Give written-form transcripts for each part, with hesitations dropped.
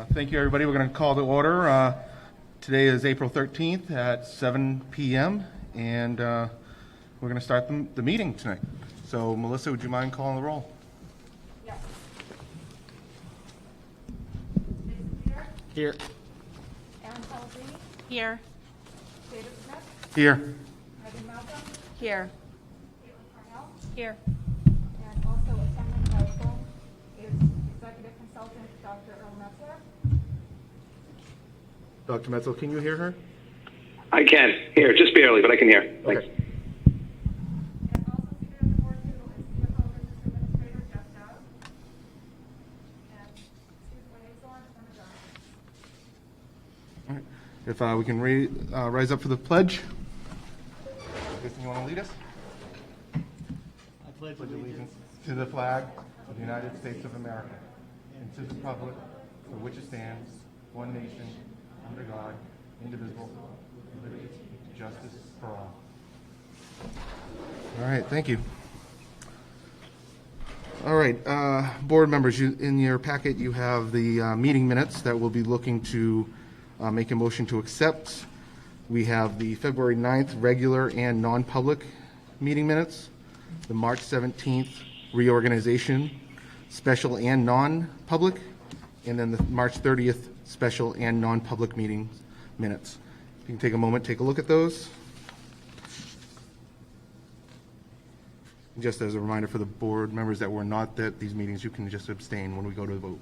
Thank you, everybody. We're going to call to order. Today is April 13th at 7 p.m., and we're going to start the meeting tonight. So, Melissa, would you mind calling the roll? Yes. Here. Aaron Pellegrini, Here. David Smith, Here. Megan Malcolm, Here. Caitlin Cornell, Here. and also attending by phone is Executive Consultant Dr. Earl Metzler. Dr. Metzel, can you hear her? I can hear, just barely, but I can hear. Thanks. Okay. And also seated at the board table is CFO Business Administrator Jeff Dowd. And Student Liaison Emma Johnson. All right. If we can rise up for the pledge. Jason, you want to lead us? I pledge Allegiance to the flag of the United States of America and to the republic for which it stands, one nation, under God, indivisible, with liberty and justice for all. All right, thank you. All right, board members, in your packet you have the meeting minutes that we'll be looking to make a motion to accept. We have the February 9th regular and non-public meeting minutes, the March 17th reorganization, special and non-public, and then the March 30th special and non-public meetings minutes. You can take a moment, take a look at those. Just as a reminder for the board members that were not at these meetings, you can just abstain when we go to the vote.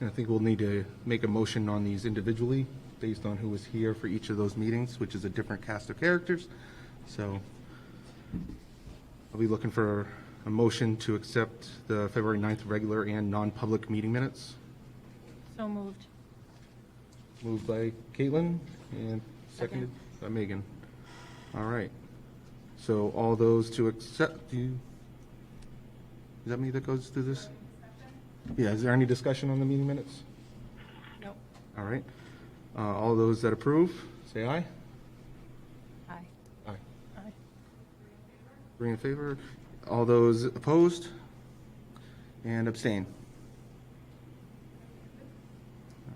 And I think we'll need to make a motion on these individually based on who was here for each of those meetings, which is a different cast of characters. So I'll be looking for a motion to accept the February 9th regular and non-public meeting minutes. So moved. Moved by Caitlin and seconded by Megan. All right. So all those to accept, is that me that goes through this? Yeah, is there any discussion on the meeting minutes? No. All right. All those that approve, say aye. Aye. Aye. Aye. 3 in favor. All those opposed? And abstain.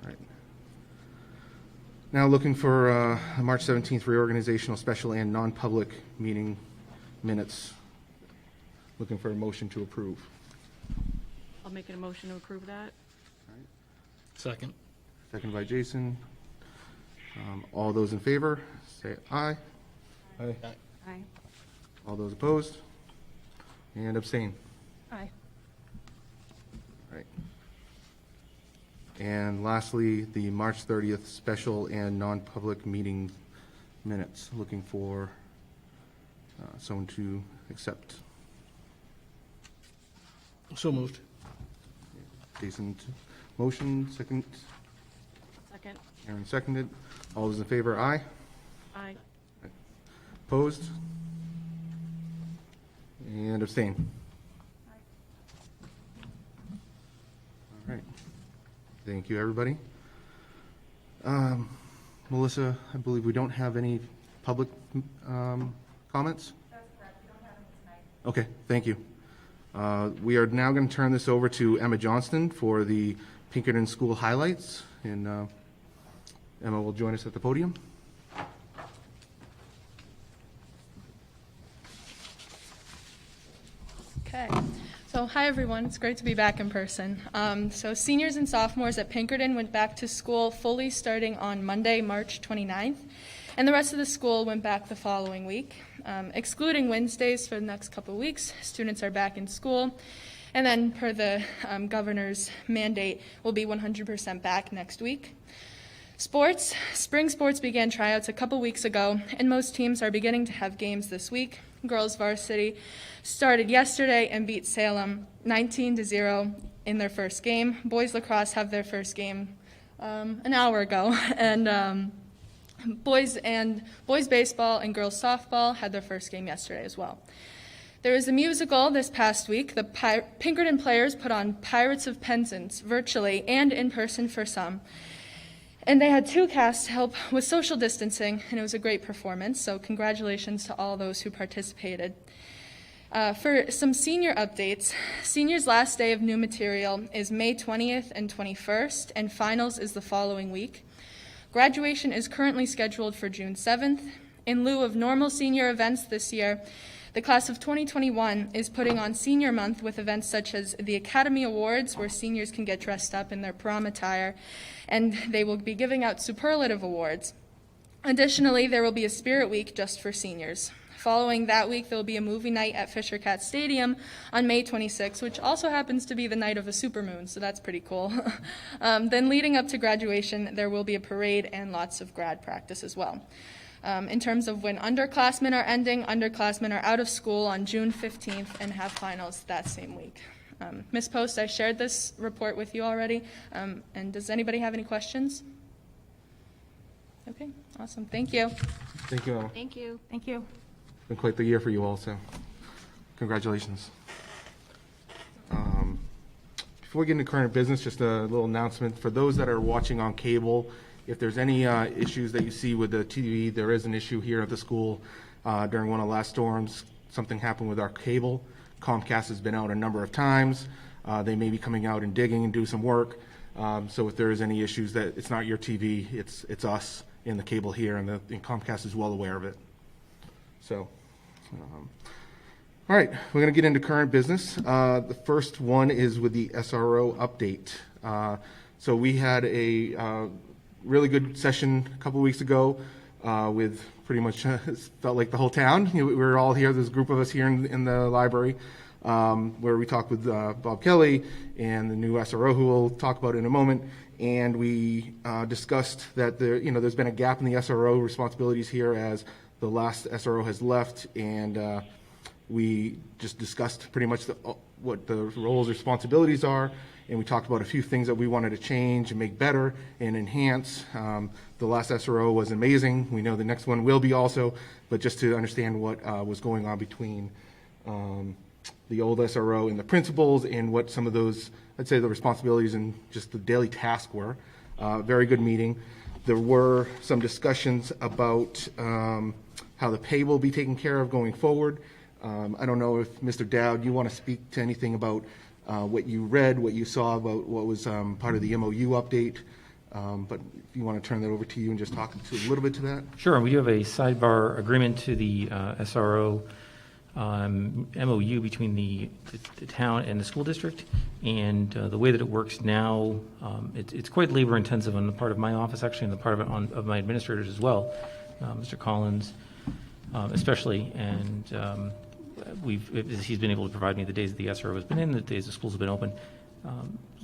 All right. Now looking for a March 17th reorganizational special and non-public meeting minutes. Looking for a motion to approve. I'll make a motion to approve that. Second. Second by Jason. All those in favor, say aye. Aye. Aye. All those opposed? And abstain. Aye. Right. And lastly, the March 30th special and non-public meeting minutes. Looking for someone to accept. So moved. Jason, motion, second. Second. Aaron seconded. All those in favor, aye. Aye. Opposed? And abstain. All right. Thank you, everybody. Melissa, I believe we don't have any public comments? That's correct. We don't have any tonight. Okay, thank you. We are now going to turn this over to Emma Johnston for the Pinkerton School highlights, and Emma will join us at the podium. Okay, so hi everyone, it's great to be back in person. So seniors and sophomores at Pinkerton went back to school fully starting on Monday, March 29th, and the rest of the school went back the following week. Excluding Wednesdays for the next couple of weeks, students are back in school, and then per the governor's mandate, will be 100% back next week. Sports, spring sports began tryouts a couple weeks ago, and most teams are beginning to have games this week. Girls varsity started yesterday and beat Salem 19-0 in their first game. Boys lacrosse have their first game an hour ago, and boys baseball and girls softball had their first game yesterday as well. There was a musical this past week. The Pinkerton players put on Pirates of Penzance virtually and in person for some. And they had two casts help with social distancing, and it was a great performance, so congratulations to all those who participated. For some senior updates, seniors' last day of new material is May 20th and 21st, and finals is the following week. Graduation is currently scheduled for June 7th. In lieu of normal senior events this year, the class of 2021 is putting on Senior Month with events such as the Academy Awards, where seniors can get dressed up in their prom attire, and they will be giving out superlative awards. Additionally, there will be a Spirit Week just for seniors. Following that week, there will be a movie night at Fisher Cat Stadium on May 26, which also happens to be the night of a supermoon, so that's pretty cool. Then leading up to graduation, there will be a parade and lots of grad practice as well. In terms of when underclassmen are ending, underclassmen are out of school on June 15th and have finals that same week. Ms. Post, I shared this report with you already, and does anybody have any questions? Okay, awesome, thank you. Thank you, Emma. Thank you. Thank you. It's been quite the year for you all, so congratulations. Before we get into current business, just a little announcement. For those that are watching on cable, if there's any issues that you see with the TV, there is an issue here at the school during one of the last storms. Something happened with our cable. Comcast has been out a number of times. They may be coming out and digging and do some work. So if there is any issues, that it's not your TV, it's us in the cable here, and Comcast is well aware of it. So, all right, we're going to get into current business. The first one is with the SRO update. So we had a really good session a couple weeks ago with pretty much felt like the whole town. We were all here. There's a group of us here in the library where we talked with Bob Kelly and the new SRO, who we'll talk about in a moment. And we discussed that there's been a gap in the SRO responsibilities here as the last SRO has left, and we just discussed pretty much what the roles, responsibilities are, and we talked about a few things that we wanted to change and make better and enhance. The last SRO was amazing. We know the next one will be also, but just to understand what was going on between the old SRO and the principals and what some of those, I'd say, the responsibilities and just the daily task were. Very good meeting. There were some discussions about how the pay will be taken care of going forward. I don't know if Mr. Dowd, you want to speak to anything about what you read, what you saw about what was part of the MOU update, but if you want to turn that over to you and just talk a little bit to that. Sure. We do have a sidebar agreement to the SRO MOU between the town and the school district, and the way that it works now, it's quite labor intensive on the part of my office, actually, and the part of my administrators as well, Mr. Collins especially, and he's been able to provide me the days that the SRO has been in, the days the schools have been open.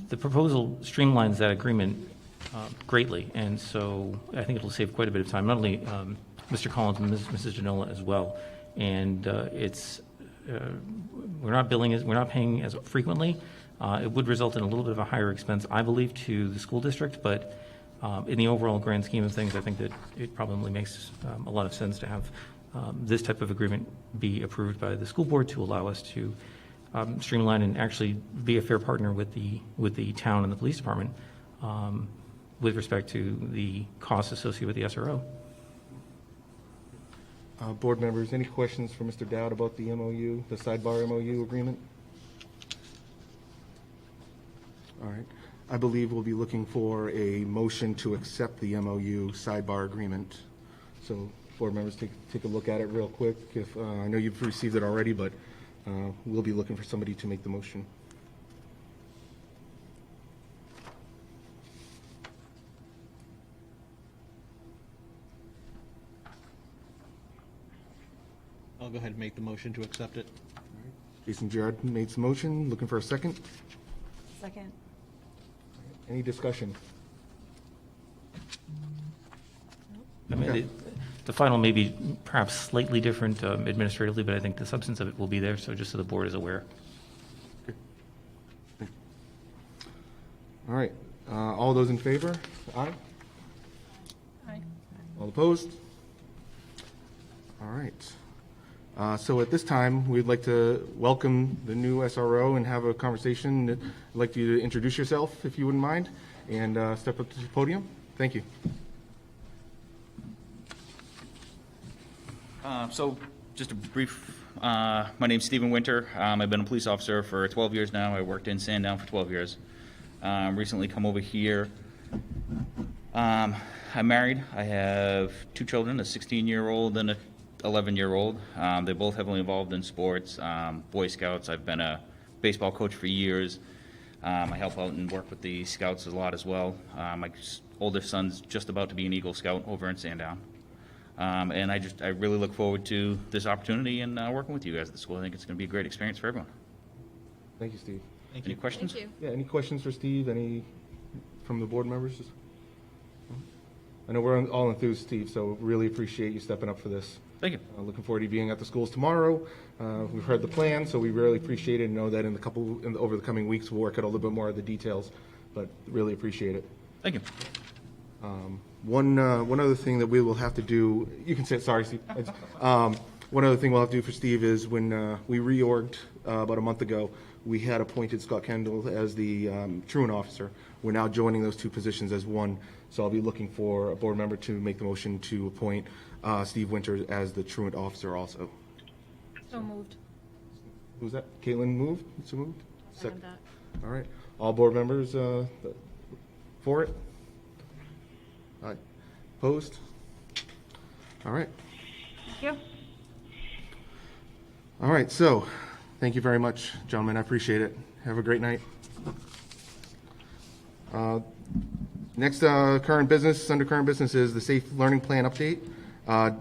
The proposal streamlines that agreement greatly, and so I think it'll save quite a bit of time, not only Mr. Collins and Mrs. Genola as well. And we're not paying as frequently. It would result in a little bit of a higher expense, I believe, to the school district, but in the overall grand scheme of things, I think that it probably makes a lot of sense to have this type of agreement be approved by the school board to allow us to streamline and actually be a fair partner with the town and the police department with respect to the costs associated with the SRO. Board members, any questions for Mr. Dowd about the MOU, the sidebar MOU agreement? All right. I believe we'll be looking for a motion to accept the MOU sidebar agreement. So, board members, take a look at it real quick. If I know you've received it already, but we'll be looking for somebody to make the motion. I'll go ahead and make the motion to accept it. Jason Gerard made some motion. Looking for a second. Second. Any discussion? I mean, Okay. the final may be perhaps slightly different administratively, but I think the substance of it will be there, so just so the board is aware. All right. All those in favor? Aye. Aye. All opposed? All right. So at this time, we'd like to welcome the new SRO and have a conversation. I'd like you to introduce yourself, if you wouldn't mind, and step up to the podium. Thank you. So just a brief, my name's Stephen Winter. I've been a police officer for 12 years now. I worked in Sandown for 12 years. Recently come over here. I'm married. I have 2 children, a 16-year-old and a 11-year-old. They're both heavily involved in sports, Boy Scouts. I've been a baseball coach for years. I help out and work with the Scouts a lot as well. My oldest son's just about to be an Eagle Scout over in Sandown. And I really look forward to this opportunity and working with you guys at the school. I think it's going to be a great experience for everyone. Thank you, Steve. Any questions? Thank you. Yeah, any questions for Steve? Any from the board members? I know we're all enthused, Steve, so really appreciate you stepping up for this. Thank you. Looking forward to being at the schools tomorrow. We've heard the plan, so we really appreciate it and know that over the coming weeks, we'll work out a little bit more of the details, but really appreciate it. Thank you. One other thing that we will have to do, you can say it, sorry, Steve. One other thing we'll have to do for Steve is when we reorged about a month ago, we had appointed Scott Kendall as the truant officer. We're now joining those 2 positions as one, so I'll be looking for a board member to make the motion to appoint Steve Winter as the truant officer also. So moved. Who's that? Caitlin moved? So moved? Second that. All right. All board members for it? Aye. Opposed? All right. Thank you. All right, so, thank you very much, gentlemen. I appreciate it. Have a great night. Next, current business, under current business is the Safe Learning Plan update. I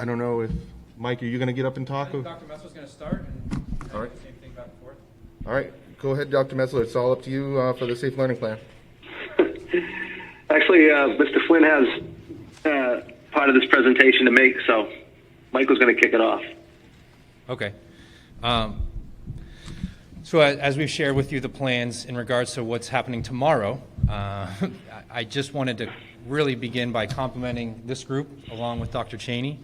don't know if, Mike, are you going to get up and talk? I think Dr. Messer's going to start, and All right. same thing back and forth. All right, go ahead, Dr. Metzler. It's all up to you for the Safe Learning Plan. Actually, Mr. Flynn has part of this presentation to make, so Michael's going to kick it off. Okay. So as we've shared with you the plans in regards to what's happening tomorrow, I just wanted to really begin by complimenting this group along with Dr. Cheney.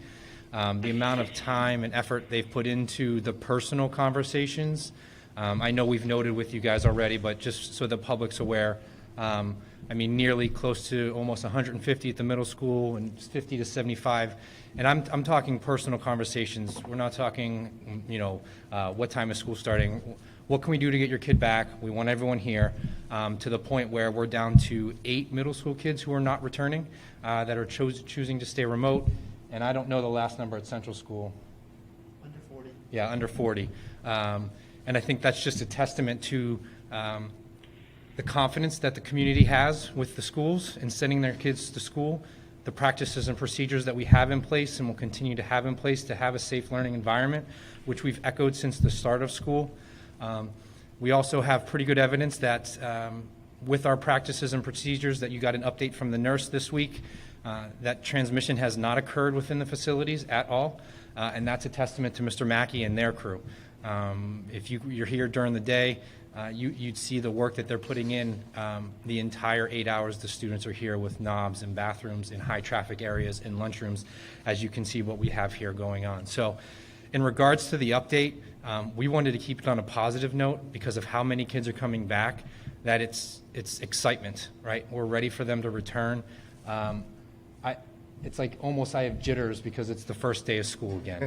The amount of time and effort they've put into the personal conversations. I know we've noted with you guys already, but just so the public's aware, I mean, nearly close to almost 150 at the middle school and 50 to 75. And I'm talking personal conversations. We're not talking, what time is school starting? What can we do to get your kid back? We want everyone here, to the point where we're down to 8 middle school kids who are not returning, that are choosing to stay remote. And I don't know the last number at Central School. Under 40. Yeah, under 40. And I think that's just a testament to the confidence that the community has with the schools in sending their kids to school, the practices and procedures that we have in place and will continue to have in place to have a safe learning environment, which we've echoed since the start of school. We also have pretty good evidence that with our practices and procedures that you got an update from the nurse this week, that transmission has not occurred within the facilities at all, and that's a testament to Mr. Mackey and their crew. If you're here during the day, you'd see the work that they're putting in the entire 8 hours the students are here with knobs and bathrooms in high traffic areas and lunchrooms, as you can see what we have here going on. So In regards to the update, we wanted to keep it on a positive note because of how many kids are coming back, that it's excitement, right? We're ready for them to return. It's like almost I have jitters because it's the first day of school again.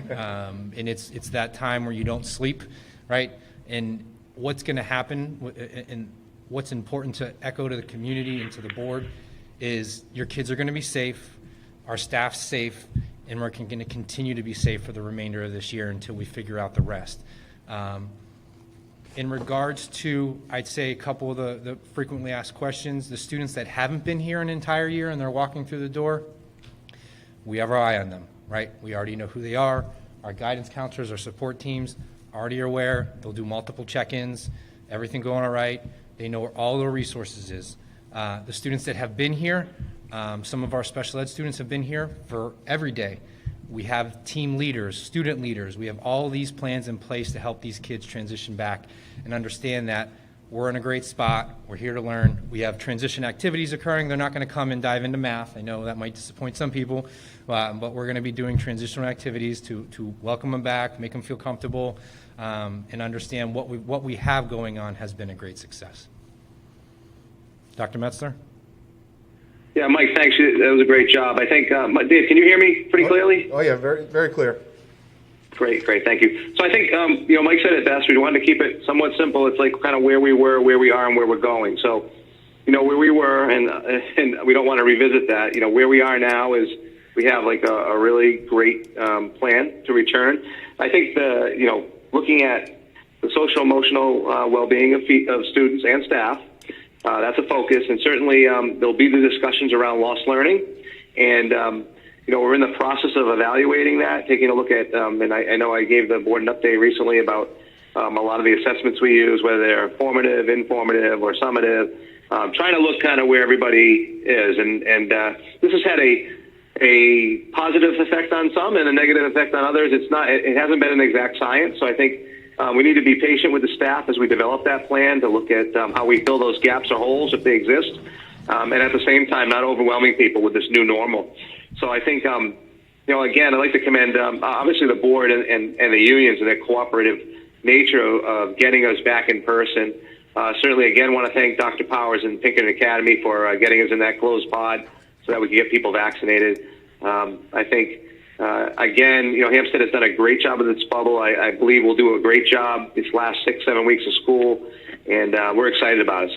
And it's that time where you don't sleep, right? And what's going to happen, and what's important to echo to the community and to the board, is your kids are going to be safe, our staff's safe, and we're going to continue to be safe for the remainder of this year until we figure out the rest. In regards to, I'd say, a couple of the frequently asked questions, the students that haven't been here an entire year and they're walking through the door, we have our eye on them, right? We already know who they are. Our guidance counselors, our support teams already are aware. They'll do multiple check-ins, everything going all right. They know where all their resources is. The students that have been here, some of our special ed students have been here for every day. We have team leaders, student leaders. We have all these plans in place to help these kids transition back and understand that we're in a great spot. We're here to learn. We have transition activities occurring. They're not going to come and dive into math. I know that might disappoint some people, but we're going to be doing transitional activities to welcome them back, make them feel comfortable, and understand what we have going on has been a great success. Dr. Metzler? Yeah, Mike, thanks. That was a great job. I think, Dave, can you hear me pretty clearly? Oh, yeah, very, very clear. Great, thank you. So I think, Mike said it best. We wanted to keep it somewhat simple. It's like kind of where we were, where we are, and where we're going. So, where we were, and we don't want to revisit that. Where we are now is we have like a really great plan to return. I think looking at the social emotional well-being of students and staff, that's a focus, and certainly there'll be the discussions around lost learning, and we're in the process of evaluating that, taking a look at, and I know I gave the board an update recently about a lot of the assessments we use, whether they're formative, informative, or summative, trying to look kind of where everybody is, and this has had a positive effect on some and a negative effect on others. It hasn't been an exact science, so I think we need to be patient with the staff as we develop that plan to look at how we fill those gaps or holes if they exist, and at the same time not overwhelming people with this new normal. So I think, again, I'd like to commend obviously the board and the unions and their cooperative nature of getting us back in person. Certainly, again, want to thank Dr. Powers and Pinkerton Academy for getting us in that closed pod so that we can get people vaccinated. I think, again, Hampstead has done a great job with its bubble. I believe we'll do a great job these last 6-7 weeks of school, and we're excited about it.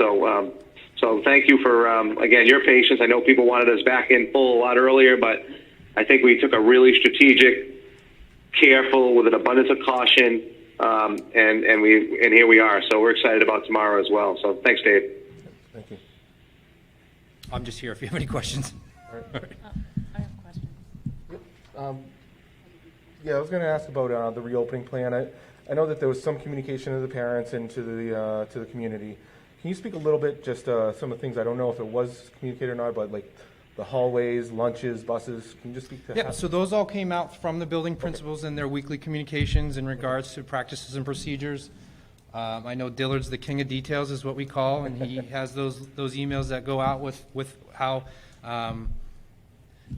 So thank you for, again, your patience. I know people wanted us back in full a lot earlier, but I think we took a really strategic, careful, with an abundance of caution, and here we are. So we're excited about tomorrow as well. So thanks, Dave. Thank you. I'm just here if you have any questions. I have a question. Yeah, I was going to ask about the reopening plan. I know that there was some communication to the parents and to the community. Can you speak a little bit, just some of the things, I don't know if it was communicated or not, but like the hallways, lunches, buses, can you just speak to Yeah, so those all came out from the building principals in their weekly communications in regards to practices and procedures. I know Dillard's the king of details is what we call, and he has those emails that go out with how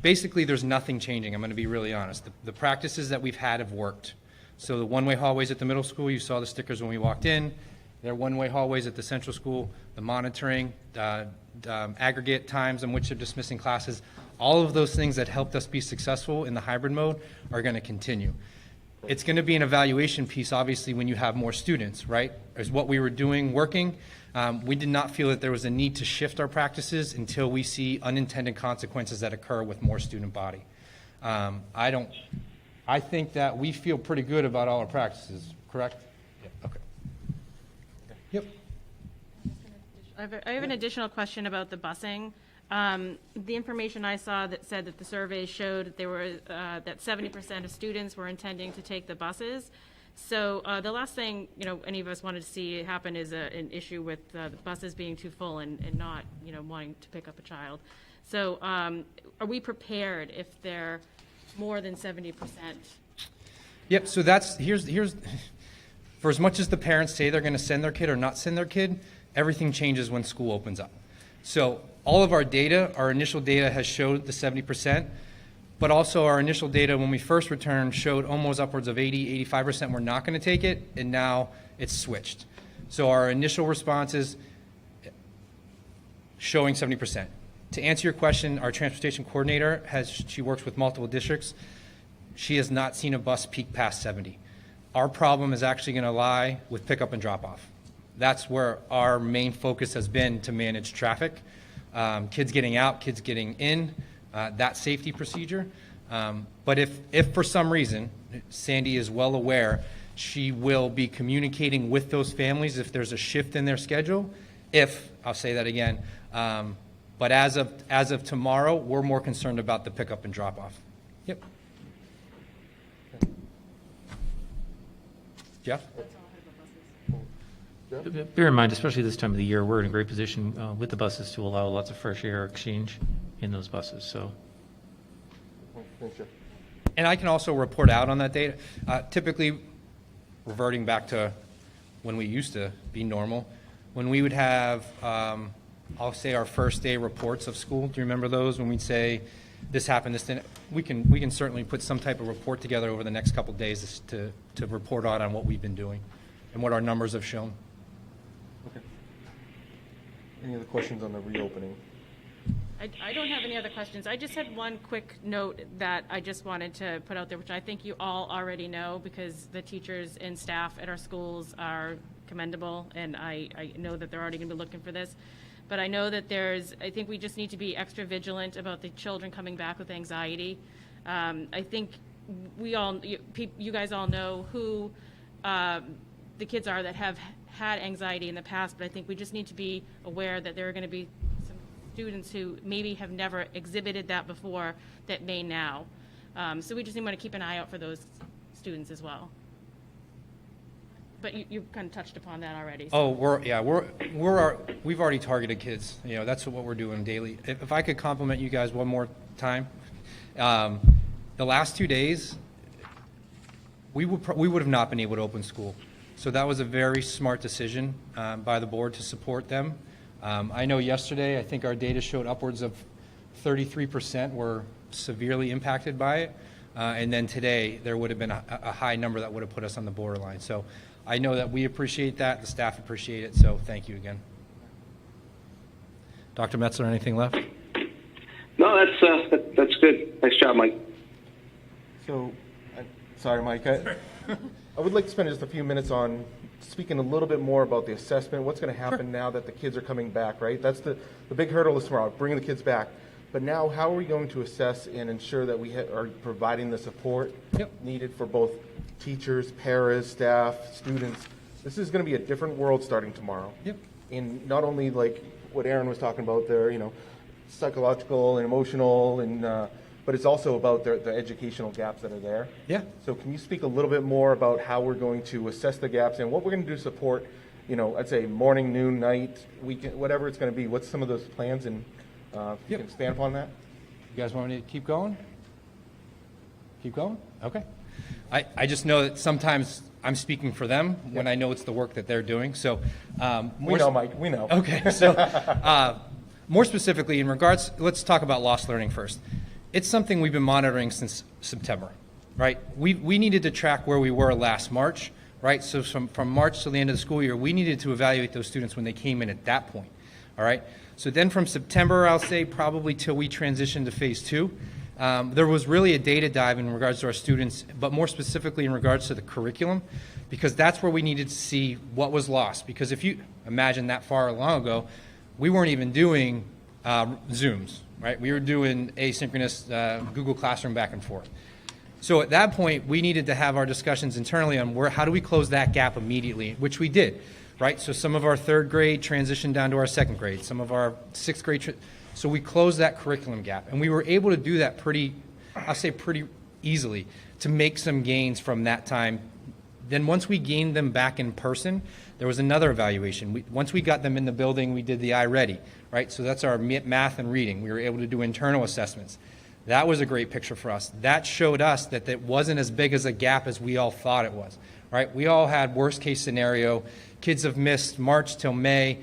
basically there's nothing changing. I'm going to be really honest. The practices that we've had have worked. So the one-way hallways at the middle school, you saw the stickers when we walked in. There are one-way hallways at the central school, the monitoring, aggregate times in which they're dismissing classes. All of those things that helped us be successful in the hybrid mode are going to continue. It's going to be an evaluation piece, obviously, when you have more students, right? Is what we were doing working? We did not feel that there was a need to shift our practices until we see unintended consequences that occur with more student body. I think that we feel pretty good about all our practices, correct? Yeah. Okay. Yep. I have an additional question about the busing. The information I saw that said that the survey showed that there were that 70% of students were intending to take the buses. So the last thing any of us wanted to see happen is an issue with the buses being too full and not wanting to pick up a child. So are we prepared if they're more than 70%? Yep. So here's for as much as the parents say they're going to send their kid or not send their kid, everything changes when school opens up. So all of our data, our initial data has showed the 70%. But also our initial data when we first returned showed almost upwards of 80, 85% were not going to take it, and now it's switched. So our initial response is showing 70%. To answer your question, our transportation coordinator, she works with multiple districts. She has not seen a bus peak past 70. Our problem is actually going to lie with pickup and drop off. That's where our main focus has been to manage traffic. Kids getting out, kids getting in, that safety procedure. But if for some reason, Sandy is well aware, she will be communicating with those families if there's a shift in their schedule. I'll say that again, but as of tomorrow, we're more concerned about the pickup and drop off. Yep. Jeff? Bear in mind, especially this time of the year, we're in a great position with the buses to allow lots of fresh air exchange in those buses, so. And I can also report out on that data. Typically, reverting back to when we used to be normal, when we would have, I'll say our first day reports of school. Do you remember those when we'd say this happened, this didn't? We can certainly put some type of report together over the next couple of days to report out on what we've been doing and what our numbers have shown. Okay. Any other questions on the reopening? I don't have any other questions. I just had one quick note that I just wanted to put out there, which I think you all already know because the teachers and staff at our schools are commendable, and I know that they're already going to be looking for this. But I know that I think we just need to be extra vigilant about the children coming back with anxiety. I think you guys all know who the kids are that have had anxiety in the past, but I think we just need to be aware that there are going to be some students who maybe have never exhibited that before that may now. So we just want to keep an eye out for those students as well. But you kind of touched upon that already. So. Oh, we've already targeted kids. You know, that's what we're doing daily. If I could compliment you guys one more time, the last 2 days, we would have not been able to open school. So that was a very smart decision by the board to support them. I know yesterday, I think our data showed upwards of 33% were severely impacted by it. And then today, there would have been a high number that would have put us on the borderline. So I know that we appreciate that, the staff appreciate it, so thank you again. Dr. Metzler, anything left? No, that's good. Nice job, Mike. So, sorry, Mike. I would like to spend just a few minutes on speaking a little bit more about the assessment. What's going to happen now that the kids are coming back, right? That's the big hurdle is tomorrow, bringing the kids back. But now, how are we going to assess and ensure that we are providing the support needed for both teachers, paras, staff, students? This is going to be a different world starting tomorrow. Yep. And not only like what Aaron was talking about there, psychological and emotional, and but it's also about the educational gaps that are there. Yeah. So can you speak a little bit more about how we're going to assess the gaps and what we're going to do to support, I'd say morning, noon, night, weekend, whatever it's going to be. What's some of those plans, and if you can expand upon that? You guys want me to keep going? Keep going? Okay. I just know that sometimes I'm speaking for them when I know it's the work that they're doing. So we know, Mike. We know. Okay. So more specifically, let's talk about lost learning first. It's something we've been monitoring since September, right? We needed to track where we were last March, right? So from March to the end of the school year, we needed to evaluate those students when they came in at that point, all right? So then from September, I'll say probably till we transitioned to phase 2, there was really a data dive in regards to our students, but more specifically in regards to the curriculum, because that's where we needed to see what was lost. Because if you imagine that far long ago, we weren't even doing Zooms, right? We were doing asynchronous Google Classroom back and forth. So at that point, we needed to have our discussions internally on how do we close that gap immediately, which we did, right? So some of our 3rd grade transitioned down to our 2nd grade, some of our 6th grade, so we closed that curriculum gap. And we were able to do that pretty easily to make some gains from that time. Then once we gained them back in person, there was another evaluation. Once we got them in the building, we did the iReady, right? So that's our math and reading. We were able to do internal assessments. That was a great picture for us. That showed us that it wasn't as big as a gap as we all thought it was, right? We all had worst case scenario. Kids have missed March till May,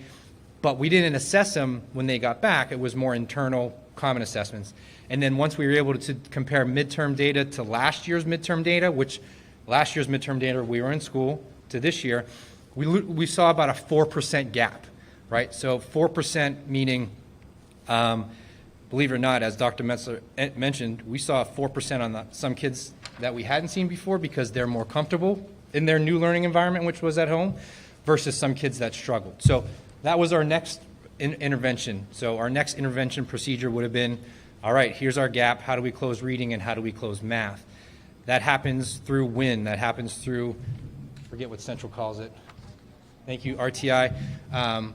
but we didn't assess them when they got back. It was more internal common assessments. And then once we were able to compare midterm data to last year's midterm data, which last year's midterm data, we were in school, to this year, we saw about a 4% gap, right? So 4% meaning, believe it or not, as Dr. Metzler mentioned, we saw 4% on some kids that we hadn't seen before because they're more comfortable in their new learning environment, which was at home, versus some kids that struggled. So that was our next intervention. So our next intervention procedure would have been, all right, here's our gap. How do we close reading and how do we close math? That happens through WIN. That happens through, forget what Central calls it. Thank you, RTI.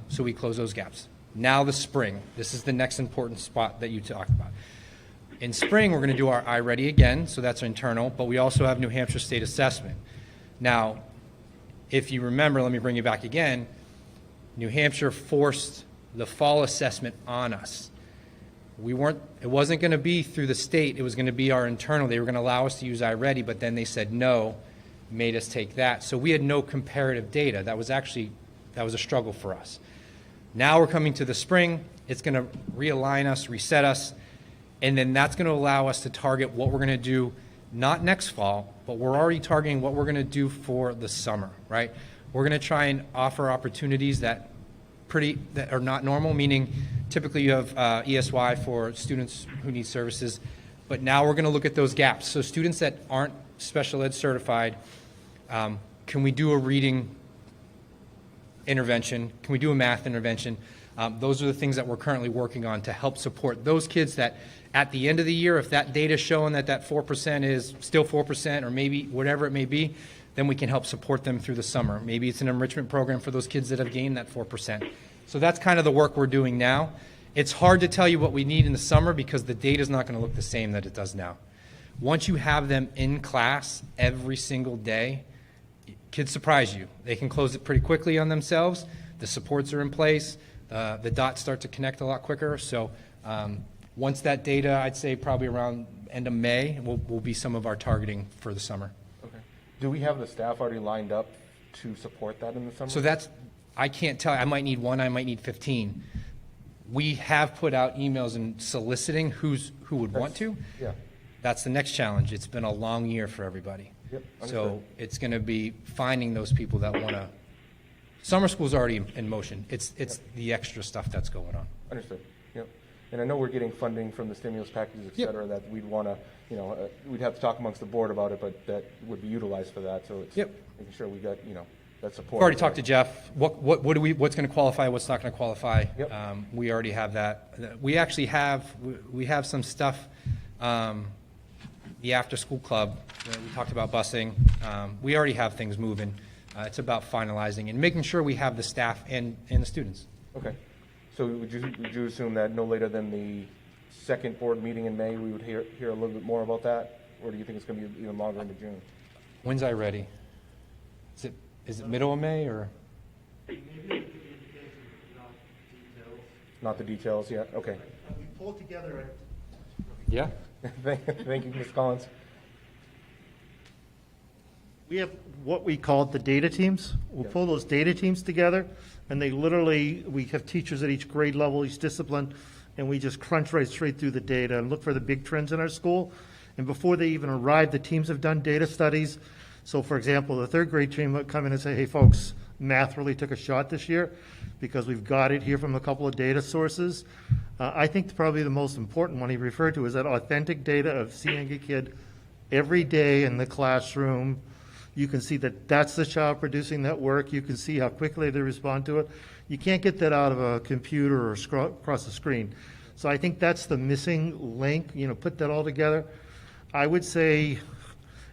So we close those gaps. Now the spring. This is the next important spot that you talked about. In spring, we're going to do our iReady again, so that's internal, but we also have New Hampshire State Assessment. Now, if you remember, let me bring you back again, New Hampshire forced the fall assessment on us. It wasn't going to be through the state, it was going to be our internal. They were going to allow us to use iReady, but then they said no, made us take that. So we had no comparative data. That was a struggle for us. Now we're coming to the spring, it's going to realign us, reset us, and then that's going to allow us to target what we're going to do, not next fall, but we're already targeting what we're going to do for the summer, right? We're going to try and offer opportunities that are not normal, meaning typically you have ESY for students who need services, but now we're going to look at those gaps. So students that aren't special ed certified, can we do a reading intervention? Can we do a math intervention? Those are the things that we're currently working on to help support those kids that at the end of the year, if that data is showing that 4% is still 4% or maybe whatever it may be, then we can help support them through the summer. Maybe it's an enrichment program for those kids that have gained that 4%. So that's kind of the work we're doing now. It's hard to tell you what we need in the summer because the data is not going to look the same that it does now. Once you have them in class every single day, kids surprise you. They can close it pretty quickly on themselves. The supports are in place. The dots start to connect a lot quicker. So once that data, I'd say probably around end of May, will be some of our targeting for the summer. Okay. Do we have the staff already lined up to support that in the summer? So I can't tell. I might need 1, I might need 15. We have put out emails and soliciting who would want to. Yeah. That's the next challenge. It's been a long year for everybody. Yep, so understood. it's going to be finding those people that want to. Summer school's already in motion. It's the extra stuff that's going on. Understood. Yep. And I know we're getting funding from the stimulus packages, et cetera, that we'd want to, we'd have to talk amongst the board about it, but that would be utilized for that. So it's making sure we got, that support. We've already talked to Jeff. What's going to qualify? What's not going to qualify? Yep. We already have that. We actually have some stuff. The after-school club. We talked about busing. We already have things moving. It's about finalizing and making sure we have the staff and the students. Okay. So would you assume that no later than the second board meeting in May, we would hear a little bit more about that? Or do you think it's going to be even longer into June? When's iReady? Is it middle of May or? Maybe I'll give you indications, not details. Not the details yet? Okay. We pulled together Yeah. Thank you, Ms. Collins. We have what we call the data teams. We'll Yeah. pull those data teams together, and we have teachers at each grade level, each discipline, and we just crunch right straight through the data and look for the big trends in our school. And before they even arrive, the teams have done data studies. So, for example, the third grade team would come in and say, hey, folks, math really took a shot this year because we've got it here from a couple of data sources. I think probably the most important one he referred to is that authentic data of seeing a kid every day in the classroom. You can see that that's the child producing that work. You can see how quickly they respond to it. You can't get that out of a computer or across the screen. So I think that's the missing link, put that all together. I would say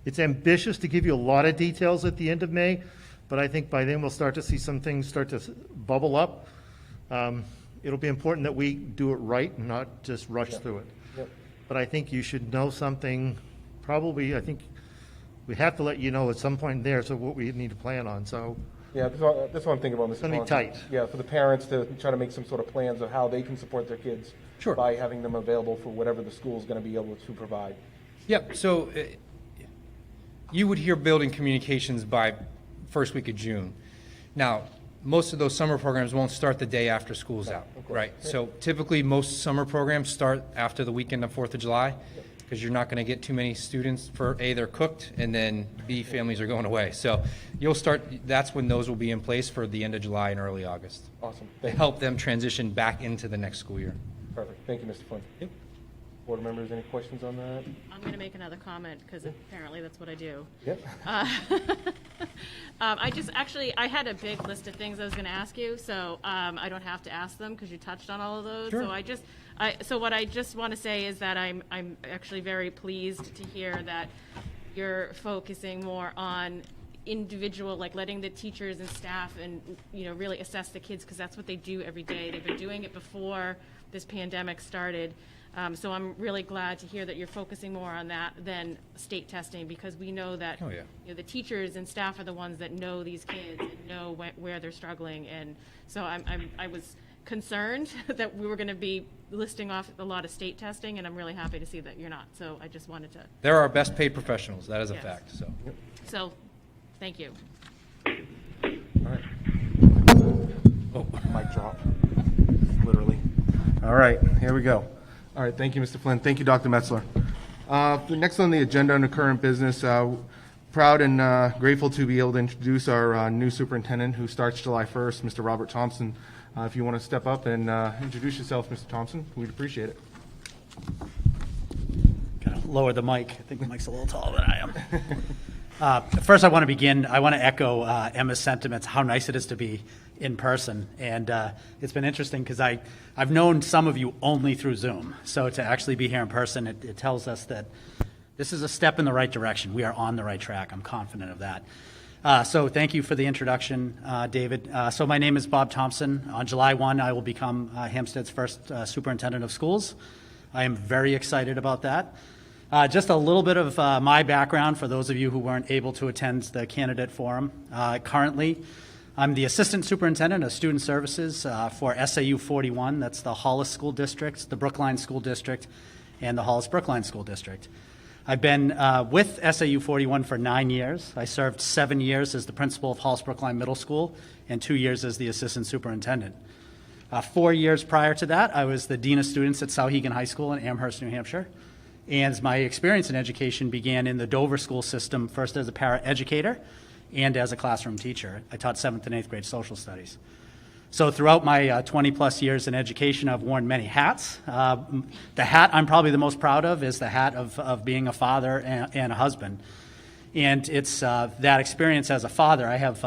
it's ambitious to give you a lot of details at the end of May, but I think by then we'll start to see some things start to bubble up. It'll be important that we do it right and not just rush through it. Yep. But I think you should know something, probably, I think we have to let you know at some point there, so what we need to plan on, so. Yeah, that's what I'm thinking about, Mr. It's gonna be Collins. tight. Yeah, for the parents to try to make some sort of plans of how they can support their kids. Sure. By having them available for whatever the school's going to be able to provide. Yep. So you would hear building communications by first week of June. Now, most of those summer programs won't start the day after school's out, right? So typically, most summer programs start after the weekend of 4th of July, because you're not going to get too many students. For A, they're cooked, and then B, families are going away. So you'll start, that's when those will be in place for the end of July and early August. Awesome. To help them transition back into the next school year. Perfect. Thank you, Mr. Flynn. Yep. Board members, any questions on that? I'm going to make another comment because apparently that's what I do. Yep. I had a big list of things I was going to ask you, so I don't have to ask them because you touched on all of those. Sure. So what I just want to say is that I'm actually very pleased to hear that you're focusing more on individual, like letting the teachers and staff and, really assess the kids, because that's what they do every day. They've been doing it before this pandemic started. So I'm really glad to hear that you're focusing more on that than state testing, because we know that Oh, yeah. the teachers and staff are the ones that know these kids and know where they're struggling. And so I was concerned that we were going to be listing off a lot of state testing, and I'm really happy to see that you're not. So I just wanted to. They're our best paid professionals. That is a Yes. fact. So, thank you. All right. Oh, mic drop. Literally. All right, here we go. All right, thank you, Mr. Flynn. Thank you, Dr. Metzler. The next on the agenda under current business, proud and grateful to be able to introduce our new superintendent who starts July 1st, Mr. Robert Thompson. If you want to step up and introduce yourself, Mr. Thompson, we'd appreciate it. Gotta lower the mic. I think the mic's a little taller than I am. First, I want to echo Emma's sentiments, how nice it is to be in person. And it's been interesting because I've known some of you only through Zoom. So to actually be here in person, it tells us that this is a step in the right direction. We are on the right track. I'm confident of that. So thank you for the introduction, David. So my name is Bob Thompson. On July 1, I will become Hempstead's first superintendent of schools. I am very excited about that. Just a little bit of my background for those of you who weren't able to attend the candidate forum. Currently, I'm the assistant superintendent of student services for SAU 41. That's the Hollis School District, the Brookline School District, and the Hollis Brookline School District. I've been with SAU 41 for 9 years. I served 7 years as the principal of Hollis Brookline Middle School and 2 years as the assistant superintendent. 4 years prior to that, I was the dean of students at Souhegan High School in Amherst, New Hampshire. And my experience in education began in the Dover school system, first as a para-educator and as a classroom teacher. I taught 7th and 8th grade social studies. So throughout my 20-plus years in education, I've worn many hats. The hat I'm probably the most proud of is the hat of being a father and a husband. And it's that experience as a father. I have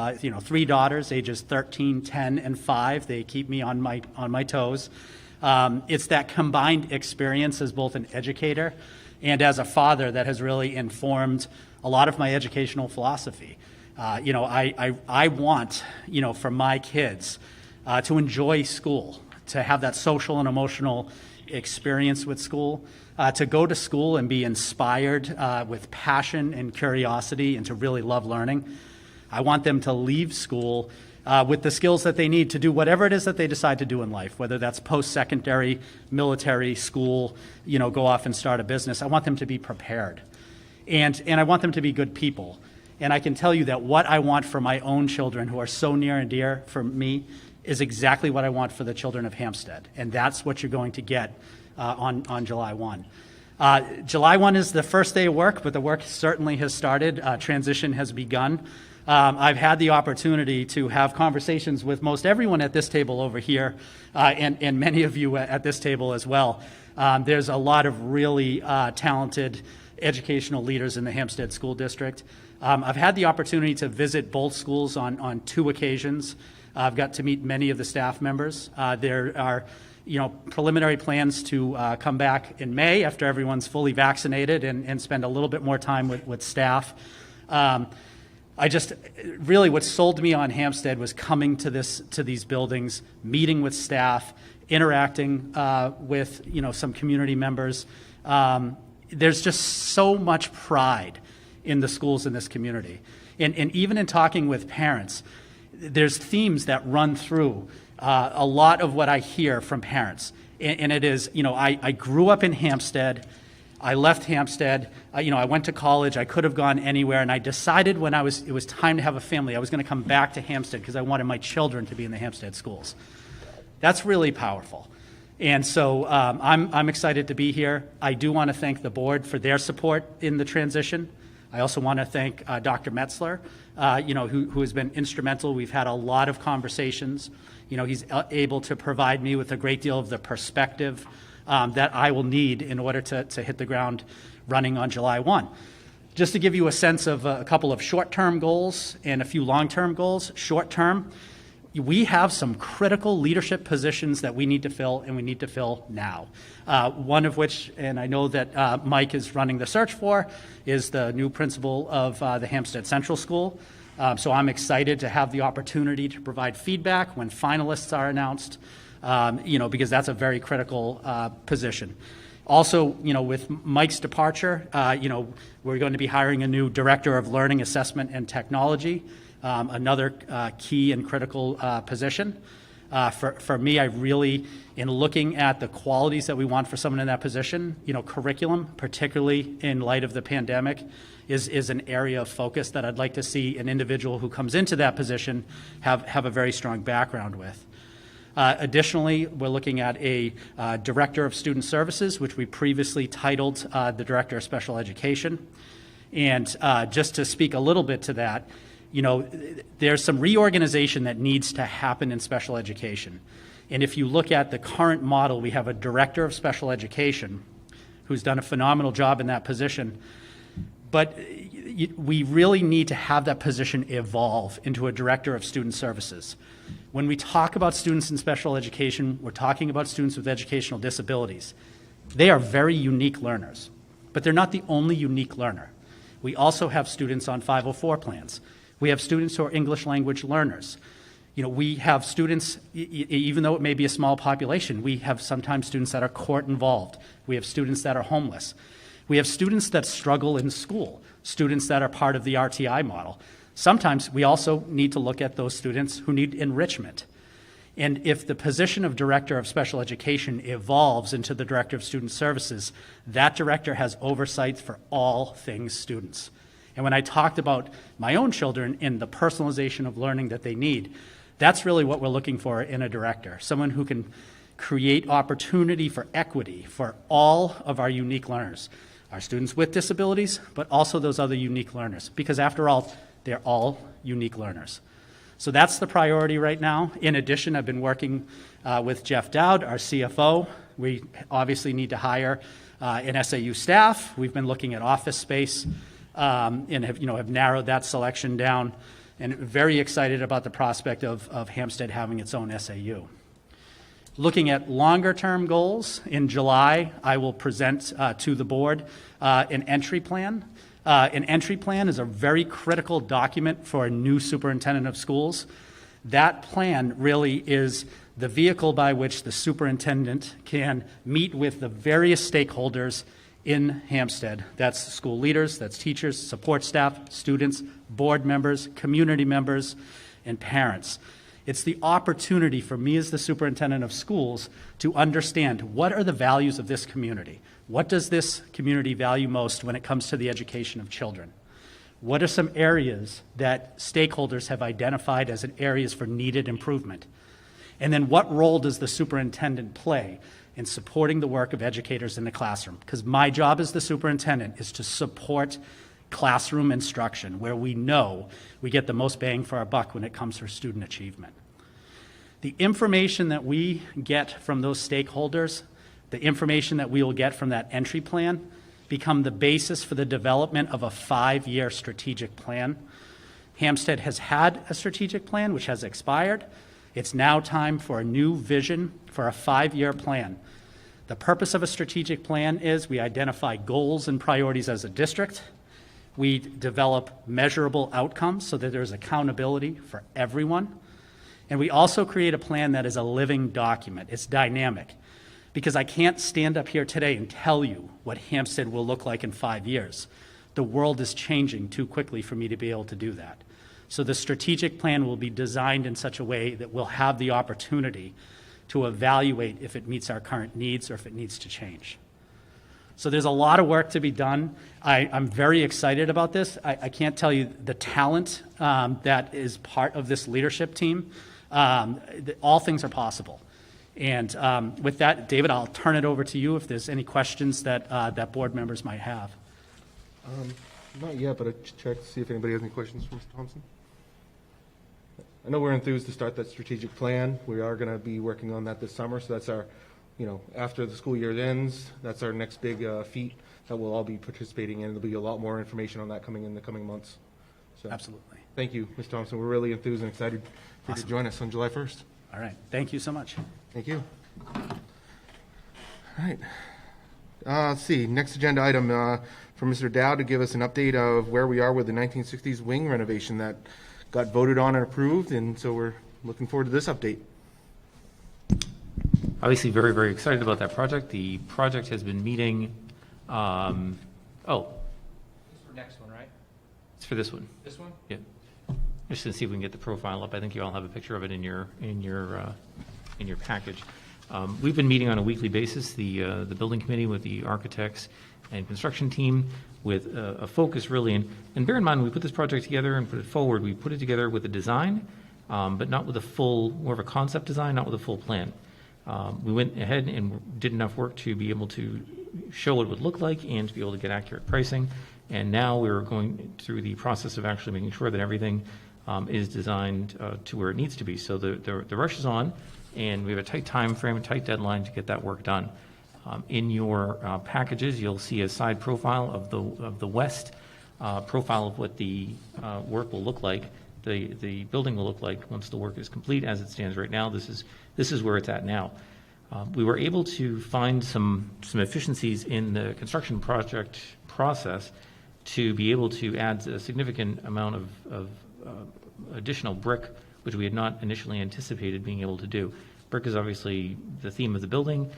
3 daughters, ages 13, 10, and 5. They keep me on my toes. It's that combined experience as both an educator and as a father that has really informed a lot of my educational philosophy. I want, for my kids to enjoy school, to have that social and emotional experience with school, to go to school and be inspired with passion and curiosity and to really love learning. I want them to leave school with the skills that they need to do whatever it is that they decide to do in life, whether that's post-secondary, military, school, go off and start a business. I want them to be prepared. And I want them to be good people. And I can tell you that what I want for my own children, who are so near and dear for me, is exactly what I want for the children of Hampstead. And that's what you're going to get on July 1. July 1 is the first day of work, but the work certainly has started. Transition has begun. I've had the opportunity to have conversations with most everyone at this table over here, and many of you at this table as well. There's a lot of really talented educational leaders in the Hampstead School District. I've had the opportunity to visit both schools on 2 occasions. I've got to meet many of the staff members. There are preliminary plans to come back in May after everyone's fully vaccinated and spend a little bit more time with staff. Really what sold me on Hampstead was coming to these buildings, meeting with staff, interacting with some community members. There's just so much pride in the schools in this community. And even in talking with parents, there's themes that run through a lot of what I hear from parents. And it is, I grew up in Hampstead. I left Hampstead. I went to college. I could have gone anywhere, and I decided when it was time to have a family, I was going to come back to Hampstead because I wanted my children to be in the Hampstead schools. That's really powerful. And so I'm excited to be here. I do want to thank the board for their support in the transition. I also want to thank Dr. Metzler, who has been instrumental. We've had a lot of conversations. He's able to provide me with a great deal of the perspective that I will need in order to hit the ground running on July 1. Just to give you a sense of a couple of short-term goals and a few long-term goals. Short-term, we have some critical leadership positions that we need to fill, and we need to fill now. One of which, and I know that Mike is running the search for, is the new principal of the Hampstead Central School. So I'm excited to have the opportunity to provide feedback when finalists are announced, because that's a very critical position. Also, with Mike's departure, we're going to be hiring a new director of learning, assessment, and technology, another key and critical position. For me, I really, in looking at the qualities that we want for someone in that position, curriculum, particularly in light of the pandemic, is an area of focus that I'd like to see an individual who comes into that position have a very strong background with. Additionally, we're looking at a Director of Student Services, which we previously titled the Director of Special Education. And just to speak a little bit to that, there's some reorganization that needs to happen in special education. And if you look at the current model, we have a Director of Special Education who's done a phenomenal job in that position. But we really need to have that position evolve into a Director of Student Services. When we talk about students in special education, we're talking about students with educational disabilities. They are very unique learners, but they're not the only unique learner. We also have students on 504 plans. We have students who are English language learners. We have students, even though it may be a small population, we have sometimes students that are court involved. We have students that are homeless. We have students that struggle in school, students that are part of the RTI model. Sometimes we also need to look at those students who need enrichment. And if the position of Director of Special Education evolves into the Director of Student Services, that director has oversight for all things students. And when I talked about my own children and the personalization of learning that they need, that's really what we're looking for in a director, someone who can create opportunity for equity for all of our unique learners, our students with disabilities, but also those other unique learners, because after all, they're all unique learners. So that's the priority right now. In addition, I've been working with Jeff Dowd, our CFO. We obviously need to hire an SAU staff. We've been looking at office space and have narrowed that selection down, and very excited about the prospect of Hampstead having its own SAU. Looking at longer-term goals, in July, I will present to the board an entry plan. An entry plan is a very critical document for a new superintendent of schools. That plan really is the vehicle by which the superintendent can meet with the various stakeholders in Hampstead. That's school leaders, that's teachers, support staff, students, board members, community members, and parents. It's the opportunity for me as the superintendent of schools to understand what are the values of this community. What does this community value most when it comes to the education of children? What are some areas that stakeholders have identified as areas for needed improvement? And then what role does the superintendent play in supporting the work of educators in the classroom? Because my job as the superintendent is to support classroom instruction where we know we get the most bang for our buck when it comes to student achievement. The information that we get from those stakeholders, the information that we will get from that entry plan, become the basis for the development of a 5-year strategic plan. Hampstead has had a strategic plan which has expired. It's now time for a new vision for a 5-year plan. The purpose of a strategic plan is we identify goals and priorities as a district. We develop measurable outcomes so that there's accountability for everyone. And we also create a plan that is a living document. It's dynamic. Because I can't stand up here today and tell you what Hampstead will look like in 5 years. The world is changing too quickly for me to be able to do that. So the strategic plan will be designed in such a way that we'll have the opportunity to evaluate if it meets our current needs or if it needs to change. So there's a lot of work to be done. I'm very excited about this. I can't tell you the talent that is part of this leadership team. All things are possible. And with that, David, I'll turn it over to you if there's any questions that, that board members might have. Not yet, but I checked to see if anybody has any questions for Mr. Thompson. I know we're enthused to start that strategic plan. We are going to be working on that this summer, so that's our, after the school year ends, that's our next big feat that we'll all be participating in. There'll be a lot more information on that coming in the coming months. So, Absolutely. thank you, Mr. Thompson. We're really enthused and excited for you to join us on July 1st. All right. Thank you so much. Thank you. All right. Let's see, next agenda item from Mr. Dow to give us an update of where we are with the 1960s wing renovation that got voted on and approved, and so we're looking forward to this update. Obviously, very, very excited about that project. The project has been meeting, This for next one, right? it's for this one. This one? Yeah. Just to see if we can get the profile up. I think you all have a picture of it in your package. We've been meeting on a weekly basis, the building committee with the architects and construction team with a focus really, and bear in mind, when we put this project together and put it forward, we put it together with a design, but not with a full, more of a concept design, not with a full plan. We went ahead and did enough work to be able to show what it would look like and to be able to get accurate pricing. And now we're going through the process of actually making sure that everything is designed to where it needs to be. So the rush is on, and we have a tight time frame, a tight deadline to get that work done. In your packages, you'll see a side profile of the west profile of what the work will look like. The building will look like once the work is complete. As it stands right now, this is where it's at now. We were able to find some efficiencies in the construction project process to be able to add a significant amount of additional brick, which we had not initially anticipated being able to do. Brick is obviously the theme of the building,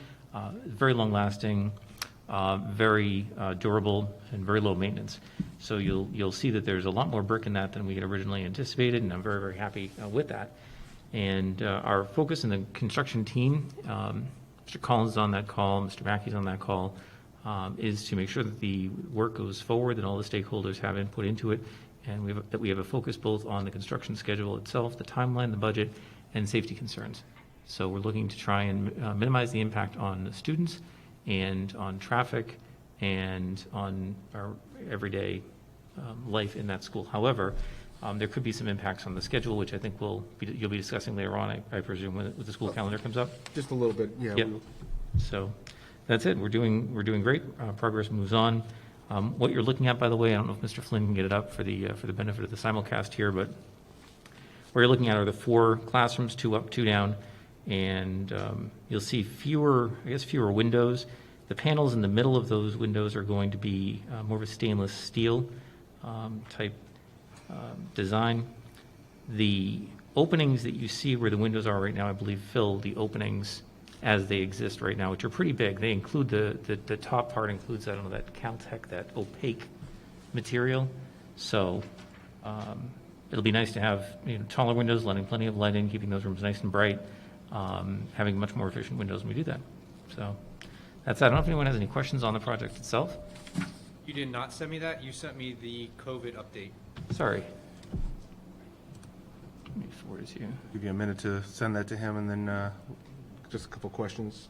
very long-lasting, very durable, and very low maintenance. So you'll see that there's a lot more brick in that than we had originally anticipated, and I'm very, very happy with that. And our focus in the construction team, Mr. Collins is on that call, Mr. Mackey's on that call, is to make sure that the work goes forward, that all the stakeholders have input into it, and that we have a focus both on the construction schedule itself, the timeline, the budget, and safety concerns. So we're looking to try and minimize the impact on the students and on traffic and on our everyday life in that school. However, there could be some impacts on the schedule, which I think you'll be discussing later on, I presume, when the school calendar comes up. Just a little bit, yeah. Yep. So that's it. We're doing great. Progress moves on. What you're looking at, by the way, I don't know if Mr. Flynn can get it up for the benefit of the simulcast here, but what you're looking at are the 4 classrooms, 2 up, 2 down, and you'll see fewer windows. The panels in the middle of those windows are going to be more of a stainless steel type design. The openings that you see where the windows are right now, I believe, fill the openings as they exist right now, which are pretty big. They include the top part includes, I don't know, that Caltech, that opaque material. So it'll be nice to have taller windows, letting plenty of light in, keeping those rooms nice and bright, having much more efficient windows when we do that. So that's it. I don't know if anyone has any questions on the project itself. You did not send me that. You sent me the COVID update. Sorry. Let me forward it to you. Give you a minute to send that to him, and then just a couple questions.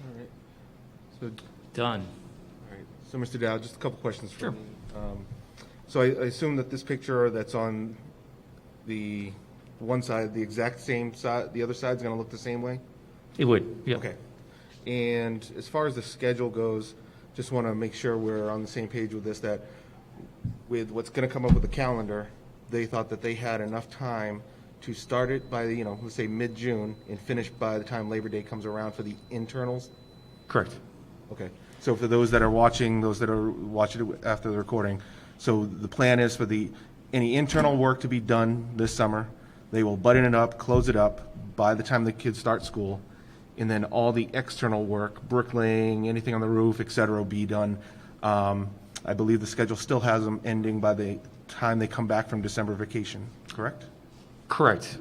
All right. So, Done. all right. So, Mr. Dow, just a couple questions for Sure. me. So I assume that this picture that's on the one side, the exact same side, the other side's going to look the same way? It would, yeah. Okay. And as far as the schedule goes, just want to make sure we're on the same page with this, that with what's going to come up with the calendar, they thought that they had enough time to start it by, let's say mid-June and finish by the time Labor Day comes around for the internals? Correct. Okay. So for those that are watching it after the recording, so the plan is for any internal work to be done this summer. They will button it up, close it up by the time the kids start school, and then all the external work, bricklaying, anything on the roof, et cetera, will be done. I believe the schedule still has them ending by the time they come back from December vacation, correct? Correct.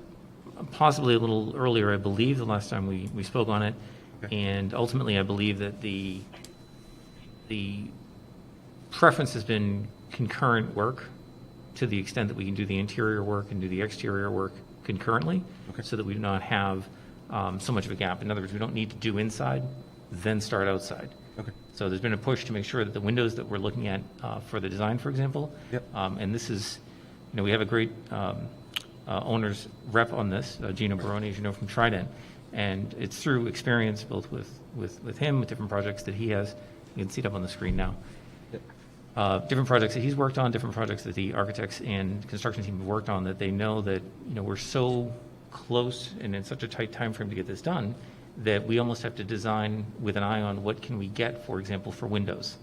Possibly a little earlier, I believe, the last time we spoke on it. Okay. And ultimately, I believe that the preference has been concurrent work to the extent that we can do the interior work and do the exterior work concurrently, Okay. so that we do not have so much of a gap. In other words, we don't need to do inside, then start outside. Okay. So there's been a push to make sure that the windows that we're looking at for the design, for example, Yep. and this is, we have a great owner's rep on this, Gino Baroni, as you know, from Trident, and it's through experience both with him, with different projects that he has. You can see it up on the screen now. Different projects that he's worked on, different projects that the architects and construction team have worked on, that they know that, we're so close and in such a tight time frame to get this done, that we almost have to design with an eye on what can we get, for example, for windows.